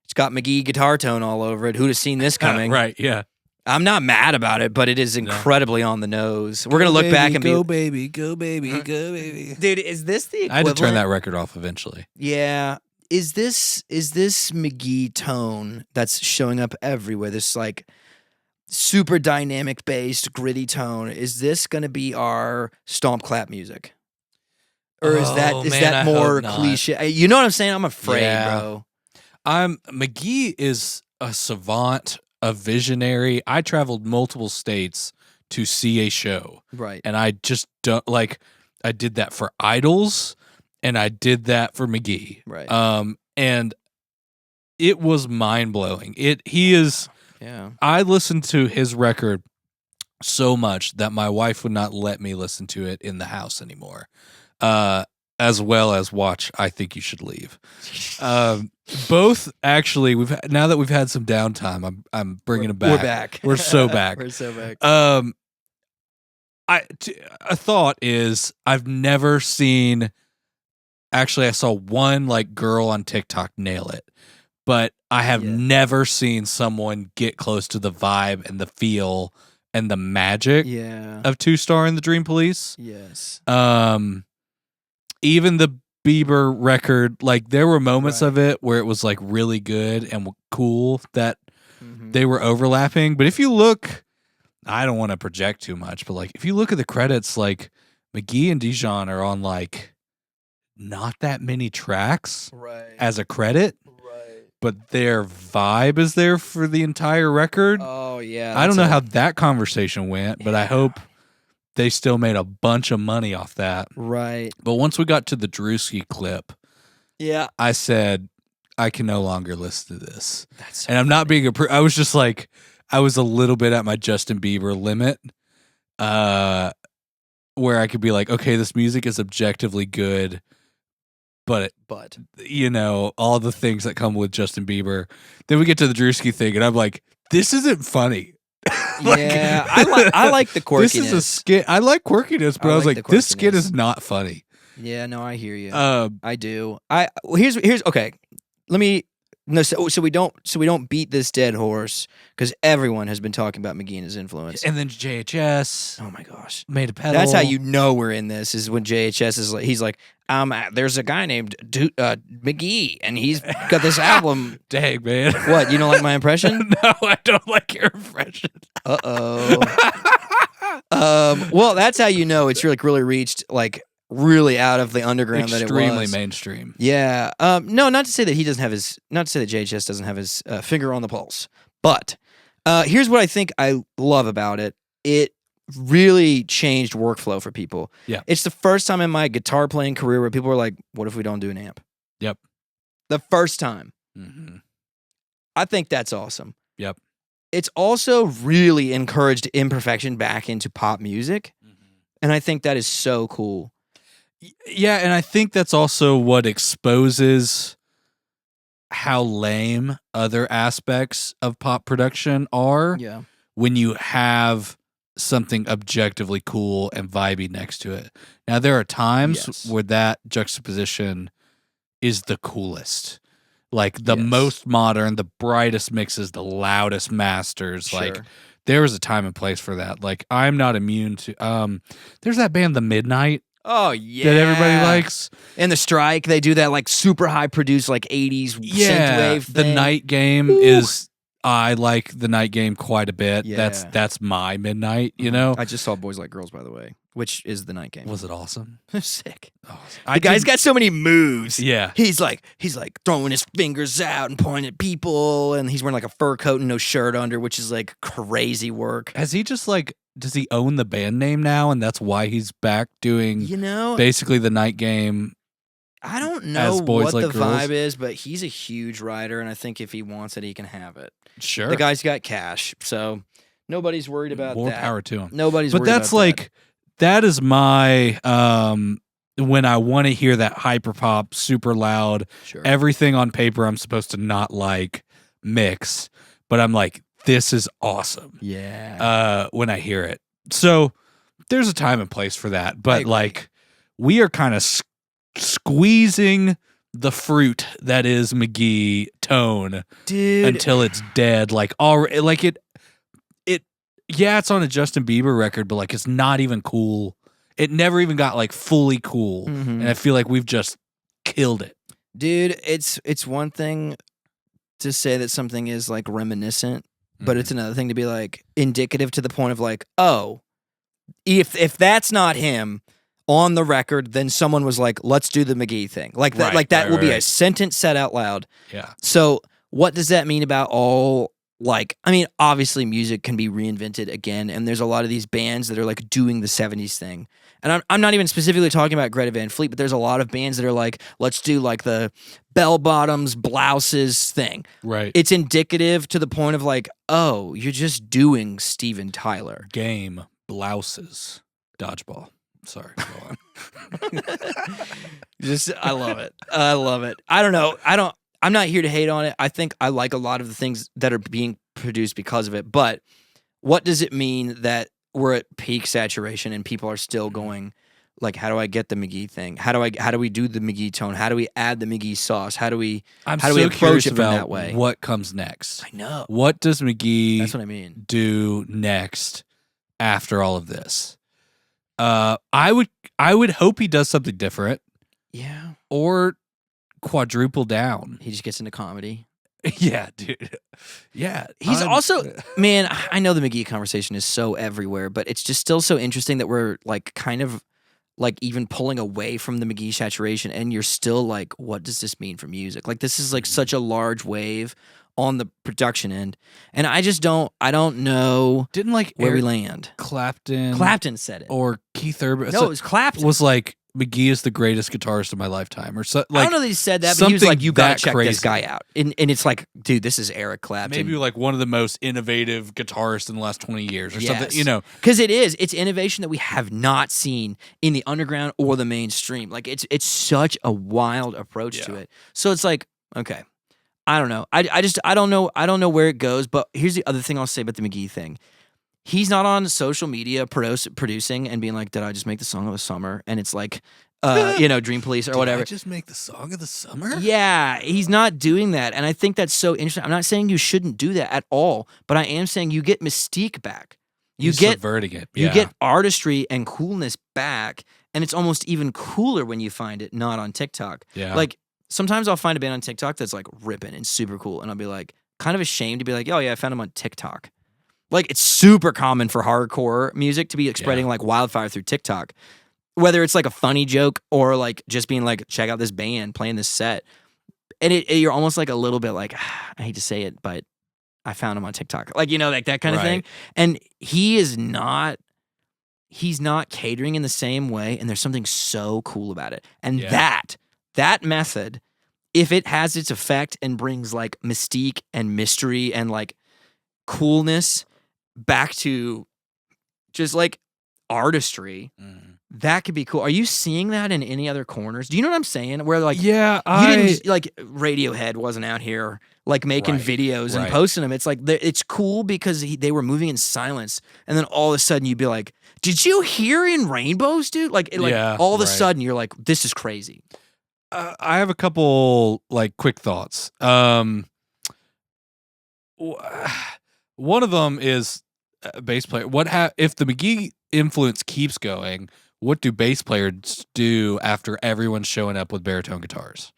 It's got McGee guitar tone all over it. Who'd have seen this coming? Right, yeah. I'm not mad about it, but it is incredibly on the nose. We're going to look back and go baby, go baby, go baby. Dude, is this the equivalent? I had to turn that record off eventually. Yeah. Is this McGee tone that's showing up everywhere? This like super dynamic based gritty tone. Is this going to be our stomp clap music? Or is that more cliche? You know what I'm saying? I'm afraid, bro. McGee is a savant, a visionary. I traveled multiple states to see a show. Right. And I just don't I did that for Idols and I did that for McGee. Right. And it was mind-blowing. Yeah. I listened to his record so much that my wife would not let me listen to it in the house anymore. As well as watch I Think You Should Leave. Both actually, now that we've had some downtime, I'm bringing them back. We're back. We're so back. We're so back. A thought is I've never seen. Actually, I saw one like girl on TikTok nail it, but I have never seen someone get close to the vibe and the feel and the magic of Two Star and the Dream Police. Yes. Even the Bieber record, like there were moments of it where it was like really good and cool that they were overlapping. But if you look, I don't want to project too much, but like if you look at the credits, like McGee and Dijon are on like not that many tracks as a credit. But their vibe is there for the entire record. Oh, yeah. I don't know how that conversation went, but I hope they still made a bunch of money off that. Right. But once we got to the Drewski clip, I said, I can no longer listen to this. That's so and I'm not being I was just like, I was a little bit at my Justin Bieber limit, where I could be like, okay, this music is objectively good, but you know, all the things that come with Justin Bieber. Then we get to the Drewski thing, and I'm like, this isn't funny. I like the quirkiness. This is a skit. I like quirkiness, but I was like, this skit is not funny. Yeah, no, I hear you. I do. Here's okay. Let me so we don't beat this dead horse because everyone has been talking about McGee and his influence. And then JHS. Oh my gosh, made a pedal. That's how you know we're in this. Is when JHS is like, he's like, there's a guy named McGee, and he's got this album. Dang, man. What, you don't like my impression? No, I don't like your impression. Well, that's how you know it's really reached like really out of the underground that it was. Extremely mainstream. Yeah. No, not to say that JHS doesn't have his finger on the pulse, but here's what I think I love about it. It really changed workflow for people. Yeah. It's the first time in my guitar playing career where people were like, what if we don't do an amp? Yep. The first time. Mm-hmm. I think that's awesome. Yep. It's also really encouraged imperfection back into pop music. Mm-hmm. And I think that is so cool. Yeah, and I think that's also what exposes how lame other aspects of pop production are Yeah. when you have something objectively cool and vibey next to it. Now, there are times where that juxtaposition is the coolest. Like the most modern, the brightest mixes, the loudest masters. Sure. Like there is a time and place for that. Like I'm not immune to there's that band The Midnight. Oh yeah, that everybody likes. And The Strike, they do that like super high produced like 80s synthwave thing. The Night Game is I like The Night Game quite a bit. Yeah. That's my midnight, you know. I just saw Boys Like Girls, by the way, which is The Night Game. Was it awesome? Sick. Awesome. The guy's got so many moves. Yeah. He's like throwing his fingers out and pointing at people, and he's wearing like a fur coat and no shirt under, which is like crazy work. Has he just like does he own the band name now and that's why he's back doing basically The Night Game? I don't know what Like the Girls? vibe is, but he's a huge writer, and I think if he wants it, he can have it. Sure. The guy's got cash, so nobody's worried about More that. power to him. Nobody's But worried that's about like that is my when I want to hear that hyper pop, super loud, Sure. everything on paper I'm supposed to not like mix, but I'm like, this is awesome. Yeah. When I hear it. So there's a time and place for that. But like we are kind of squeezing the fruit that is McGee tone, dude, until it's dead. Like already, like it. Yeah, it's on a Justin Bieber record, but like it's not even cool. It never even got like fully cool, and I feel like we've just killed it, dude. It's one thing to say that something is like reminiscent, but it's another thing to be like indicative to the point of like, oh, if that's not him on the record, then someone was like, let's do the McGee thing. Like that, that will be a sentence said out loud. Yeah. So what does that mean about all, like, I mean, obviously music can be reinvented again, and there's a lot of these bands that are like doing the 70s thing. And I'm not even specifically talking about Greta Van Fleet, but there's a lot of bands that are like, let's do like the bell bottoms, blouses thing. Right. It's indicative to the point of like, oh, you're just doing Steven Tyler. Game, blouses, dodgeball. Sorry, go on. I love it. I love it. I don't know. I'm not here to hate on it. I think I like a lot of the things that are being produced because of it. But what does it mean that we're at peak saturation and people are still going, like, how do I get the McGee thing? How do we do the McGee tone? How do we add the McGee sauce? How do we approach it from that way? What comes next? I know. What does McGee That's what I mean. do next after all of this? I would hope he does something different. Yeah. Or quadruple down. He just gets into comedy. Yeah, dude. Yeah. He's also, man, I know the McGee conversation is so everywhere, but it's just still so interesting that we're like kind of like even pulling away from the McGee saturation, and you're still like, what does this mean for music? Like this is like such a large wave on the production end, and I don't know. Didn't like where we land. Clapton said it, or Keith Urban. No, it was Clapton. Was like, McGee is the greatest guitarist of my lifetime, or so. Like, I don't know that he said that, but he was like, "You gotta check this guy out," and it's like, dude, this is Eric Clapton. Maybe like one of the most innovative guitarists in the last 20 years, or something. You know, because it's innovation that we have not seen in the underground or the mainstream. Like it's such a wild approach to it. So it's like, okay, I don't know. I don't know. I don't know where it goes. But here's the other thing I'll say about the McGee thing. He's not on social media producing and being like, did I just make the song of the summer? And it's like, Dream Police or whatever. Did I just make the song of the summer? Yeah, he's not doing that. And I think that's so interesting. I'm not saying you shouldn't do that at all, but I am saying you get mystique back. You get subverting it. You get artistry and coolness back. And it's almost even cooler when you find it not on TikTok. Yeah. Like sometimes I'll find a band on TikTok that's like ripping and super cool. And I'll be like, kind of ashamed to be like, oh yeah, I found him on TikTok. Like, it's super common for hardcore music to be spreading like wildfire through TikTok. Whether it's like a funny joke or like just being like, check out this band playing this set. And you're almost like a little bit like, I hate to say it, but I found him on TikTok. Like, like that kind of thing. And he's not catering in the same way. And there's something so cool about it. And that method, if it has its effect and brings like mystique and mystery and like coolness back to just like artistry, That could be cool. Are you seeing that in any other corners? Do you know what I'm saying? Where like, yeah, you didn't like Radiohead wasn't out here like making Right, videos and right. posting them. It's like it's cool because they were moving in silence, and then all of a sudden you'd be like, "Did you hear in Rainbows, dude?" Like Yeah, all of a right. sudden you're like, "This is crazy." I have a couple like quick thoughts. One of them is bass player. If the McGee influence keeps going? What do bass players do after everyone's showing up with baritone guitars?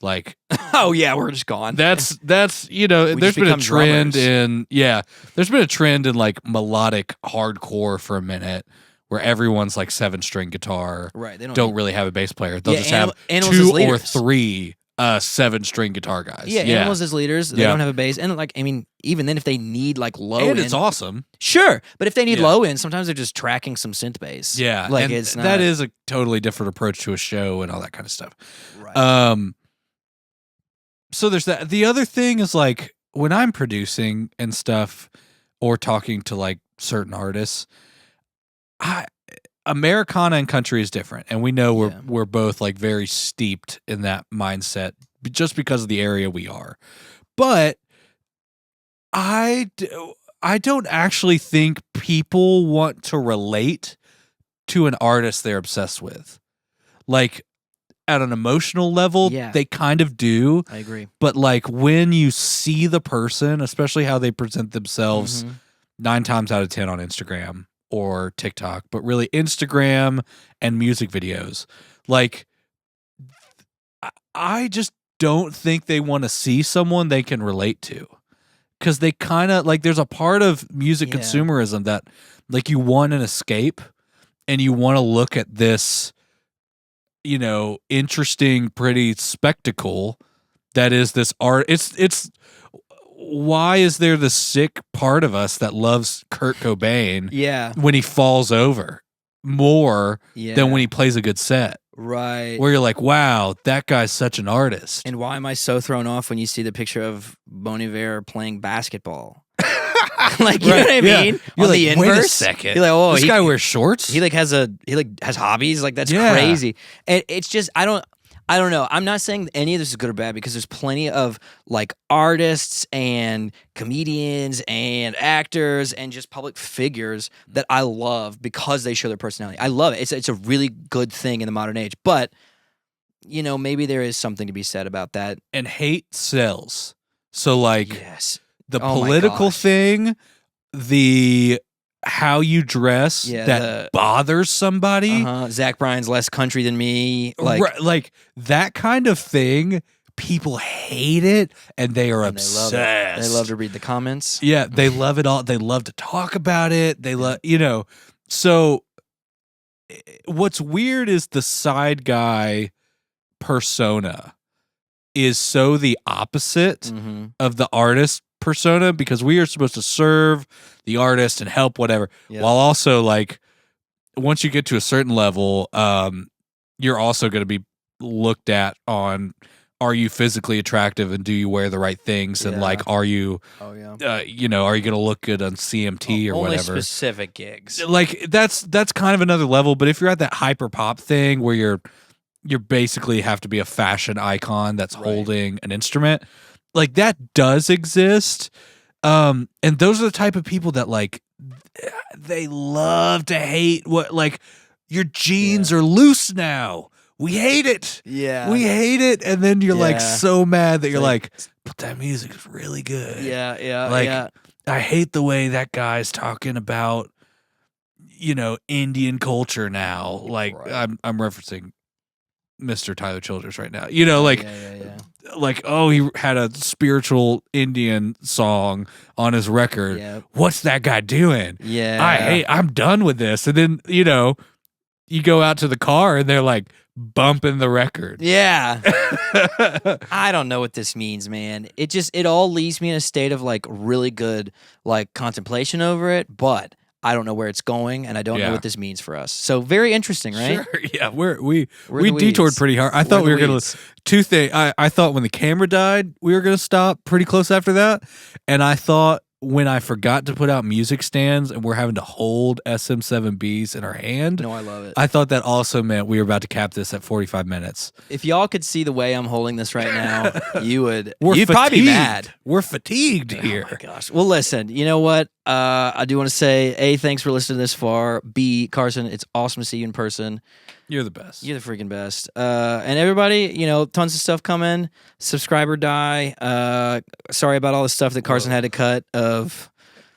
Like, oh yeah, we're just gone. That's there's been a trend there's been a trend in like melodic hardcore for a minute where everyone's like 7-string guitar. Right. They don't really have a bass player. They'll just have Animals 2 as leaders. or 3 7-string guitar guys. Yeah, Animals as leaders. They don't have a bass. And like, I mean, even then if they need like low and end. it's awesome. Sure. But if they need low end, sometimes they're just tracking some synth bass. Yeah. Like and it's not, that is a totally different approach to a show and all that kind of stuff. Right. So there's that. The other thing is like when I'm producing and stuff or talking to like certain artists, Americana and country is different. And we know we're both like very steeped in that mindset just because of the area we are. But I don't actually think people want to relate to an artist they're obsessed with. Like at an emotional level, they kind of do. I agree. But like when you see the person, especially how they present themselves 9 times out of 10 on Instagram or TikTok, but really Instagram and music videos, like I just don't think they want to see someone they can relate to. Because they kind of like there's a part of music consumerism that like you want an escape and you want to look at this, you know, interesting, pretty spectacle that is this art. It's why is there the sick part of us that loves Kurt Cobain when he falls over more than when he plays a good set? Right. Where you're like, wow, that guy's such an artist. And why am I so thrown off when you see the picture of Bon Iver playing basketball? Like, you know what I mean? You're on like, the inverse, wait a second. You're like, oh, this guy wears shorts? He has hobbies. Like, that's crazy. And it's just, I don't know. I'm not saying any of this is good or bad because there's plenty of like artists and comedians and actors and just public figures that I love because they show their personality. I love it. It's a really good thing in the modern age. But, you know, maybe there is something to be said about that. And hate sells. So like the Oh my political gosh. thing, the how you dress that bothers somebody. Zach Bryan's less country than me. Like that kind of thing, people hate it and they are obsessed. They love to read the comments. Yeah, they love it all. They love to talk about it. They love, you know. So what's weird is the side guy persona is so the opposite of the artist persona because we are supposed to serve the artist and help whatever while also like once you get to a certain level you're also going to be looked at on are you physically attractive and do you wear the right things and like are you you know are you going to look good on CMT or only whatever specific gigs like that's kind of another level but if you're at that hyper pop thing where you're basically have to be a fashion icon that's holding an instrument. Like that does exist. And those are the type of people that like, they love to hate what like your jeans are loose now. We hate it. Yeah. We hate it. And then you're like so mad that you're like, but that music is really good. Yeah. Like I hate the way that guy's talking about, you know, Indian culture now. Like I'm referencing Mr. Tyler Childers right now. You know, like like oh he had a spiritual Indian song on his record. What's that guy doing? I'm done with this. And then, you know, you go out to the car and they're like bumping the record. I don't know what this means, man. It all leaves me in a state of like really good like contemplation over it, but I don't know where it's going, and I don't know what this means for us. So very interesting, right? Sure. Yeah, we detoured pretty hard. I thought we were gonna two things. I thought when the camera died, we were gonna stop pretty close after that, and I thought when I forgot to put out music stands and we're having to hold SM7Bs in our hand. No, I love it. I thought that also meant we were about to cap this at 45 minutes. If y'all could see the way I'm holding this right now, you'd fatigued. probably be mad. We're fatigued here. Oh my gosh. Well, listen, you know what? I do want to say, A, thanks for listening this far. B, Carson, it's awesome to see you in person. You're the best. You're the freaking best. And everybody, tons of stuff coming. Subscriber die. Sorry about all the stuff that Carson had to cut of.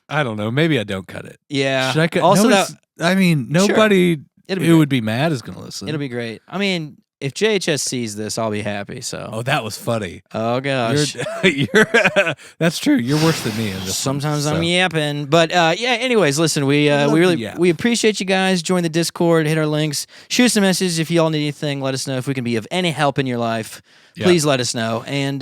I don't know. Maybe I don't cut it. Yeah. Should I cut? Also, nobody Sure. who would be mad is going to listen. It'll be great. I mean, if JHS sees this, I'll be happy. So. Oh, that was funny. Oh gosh. That's true. You're worse than me in this. Sometimes one, I'm yapping, but anyways, listen, we appreciate you guys. Join the Discord, hit our links, shoot us a message if y'all need anything. Let us know if we can be of any help in your life. Please let us know. And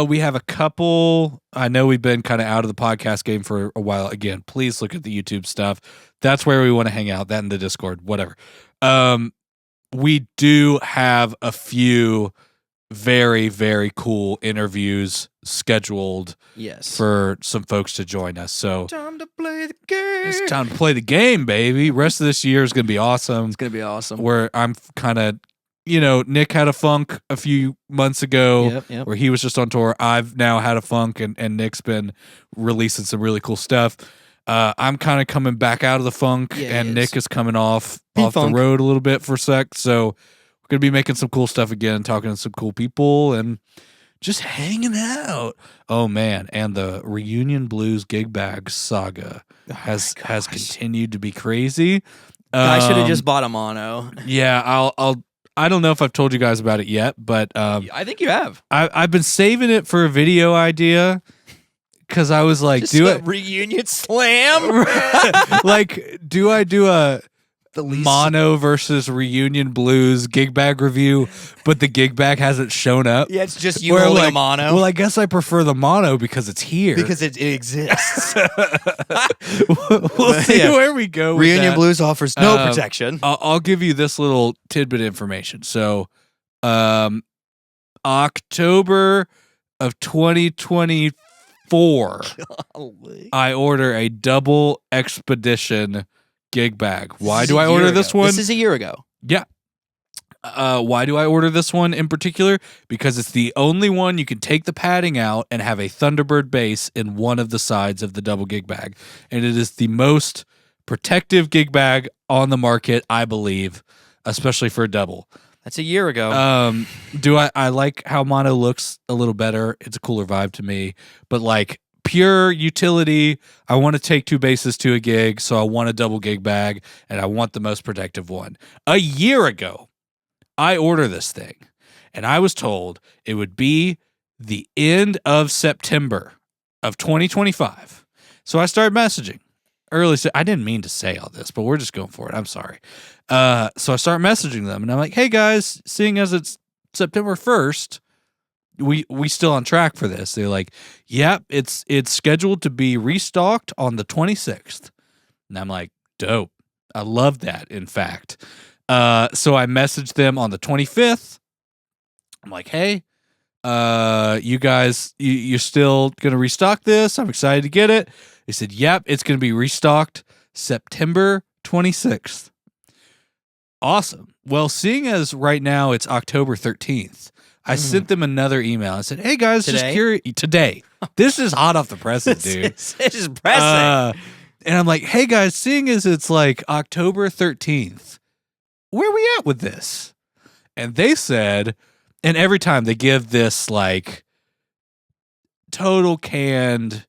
we have a couple. I know we've been kind of out of the podcast game for a while. Again, please look at the YouTube stuff. That's where we want to hang out. That in the Discord, whatever. We do have a few very, very cool interviews scheduled for some folks to join us. So time to play the game. It's time to play the game, baby. Rest of this year is going to be awesome. It's going to be awesome. Where I'm kind of, Nick had a funk a few months ago where he was just on tour. I've now had a funk and Nick's been releasing some really cool stuff. I'm kind of coming back out of the funk, and Nick is coming off the road a little bit for a sec. So we're going to be making some cool stuff again, talking to some cool people, and just hanging out. Oh, man. And the Reunion Blues Gig Bag saga has continued to be crazy. I should have just bought a mono. Yeah, I don't know if I've told you guys about it yet, but I think you have. I've been saving it for a video idea. Because I was like, reunion slam? Like, do I do a mono versus Reunion Blues gig bag review, but the gig bag hasn't shown up? Yeah, it's just you holding a mono. Well, I guess I prefer the mono because it's here. Because it exists. We'll see where we go with Reunion that. Blues offers no protection. I'll give you this little tidbit information. So, October of 2024, I order a double expedition gig bag. Why do I order this one? This is a year ago. Yeah. Why do I order this one in particular? Because it's the only one you can take the padding out and have a Thunderbird base in one of the sides of the double gig bag. And it is the most protective gig bag on the market, I believe, especially for a double. That's a year ago. I like how mono looks a little better. It's a cooler vibe to me. But like pure utility, I want to take two bases to a gig, so I want a double gig bag, and I want the most protective one. A year ago, I ordered this thing, and I was told it would be the end of September of 2025. So I started messaging. I didn't mean to say all this, but we're just going for it. I'm sorry. So I start messaging them, and I'm like, "Hey guys, seeing as it's September 1st, we still on track for this?" They're like, "Yep, it's scheduled to be restocked on the 26th." And I'm like, "Dope. I love that." In fact, so I messaged them on the 25th. I'm like, "Hey, you guys, you're still gonna restock this? I'm excited to get it." They said, "Yep, it's gonna be restocked September 26th." Awesome. Well, seeing as right now it's October 13th, I sent them another email. I said, "Hey guys, just curious." Today. This is hot off the presses, dude. This is pressing. And I'm like, "Hey guys, seeing as it's like October 13th, where are we at with this?" And they said, and every time they give this like total canned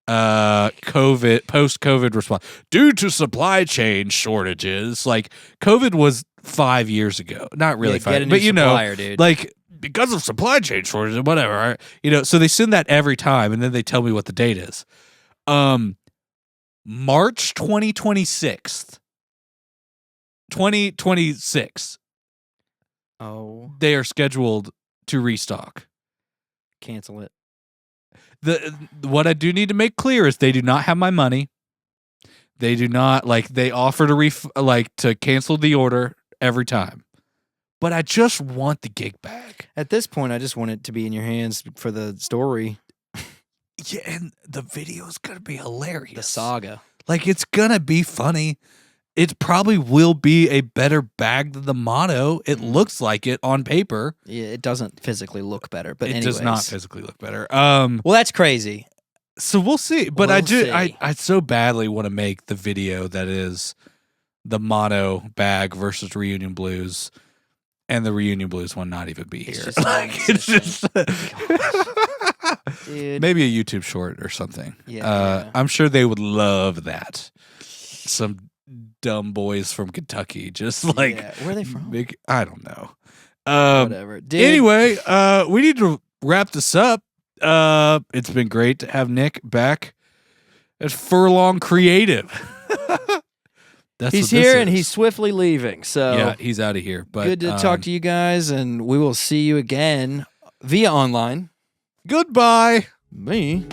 post-COVID response due to supply chain shortages. Like COVID was 5 years ago, not really 5, but dude. like because of supply chain shortages, whatever. So they send that every time, and then they tell me what the date is. March 2026. Oh, they are scheduled to restock. Cancel it. What I do need to make clear is they do not have my money. They do not they offer to cancel the order every time. But I just want the gig bag. At this point, I just want it to be in your hands for the story. Yeah, and the video is gonna be hilarious. The saga. Like, it's gonna be funny. It probably will be a better bag than the Motto. It looks like it on paper. Yeah, it doesn't physically look better, but it does not physically look better. Well, that's crazy. So we'll see. But I so badly want to make the video that is the Motto bag versus Reunion Blues, and the Reunion Blues one not even be here. It's just Dude. Maybe a YouTube short or something. Yeah. I'm sure they would love that. Some dumb boys from Kentucky, just like where are they from? I don't know. Whatever. Dude. Anyway, we need to wrap this up. It's been great to have Nick back at Furlong Creative. He's here and he's swiftly leaving. So yeah, he's out of here. But good to talk to you guys, and we will see you again via online. Goodbye. Me.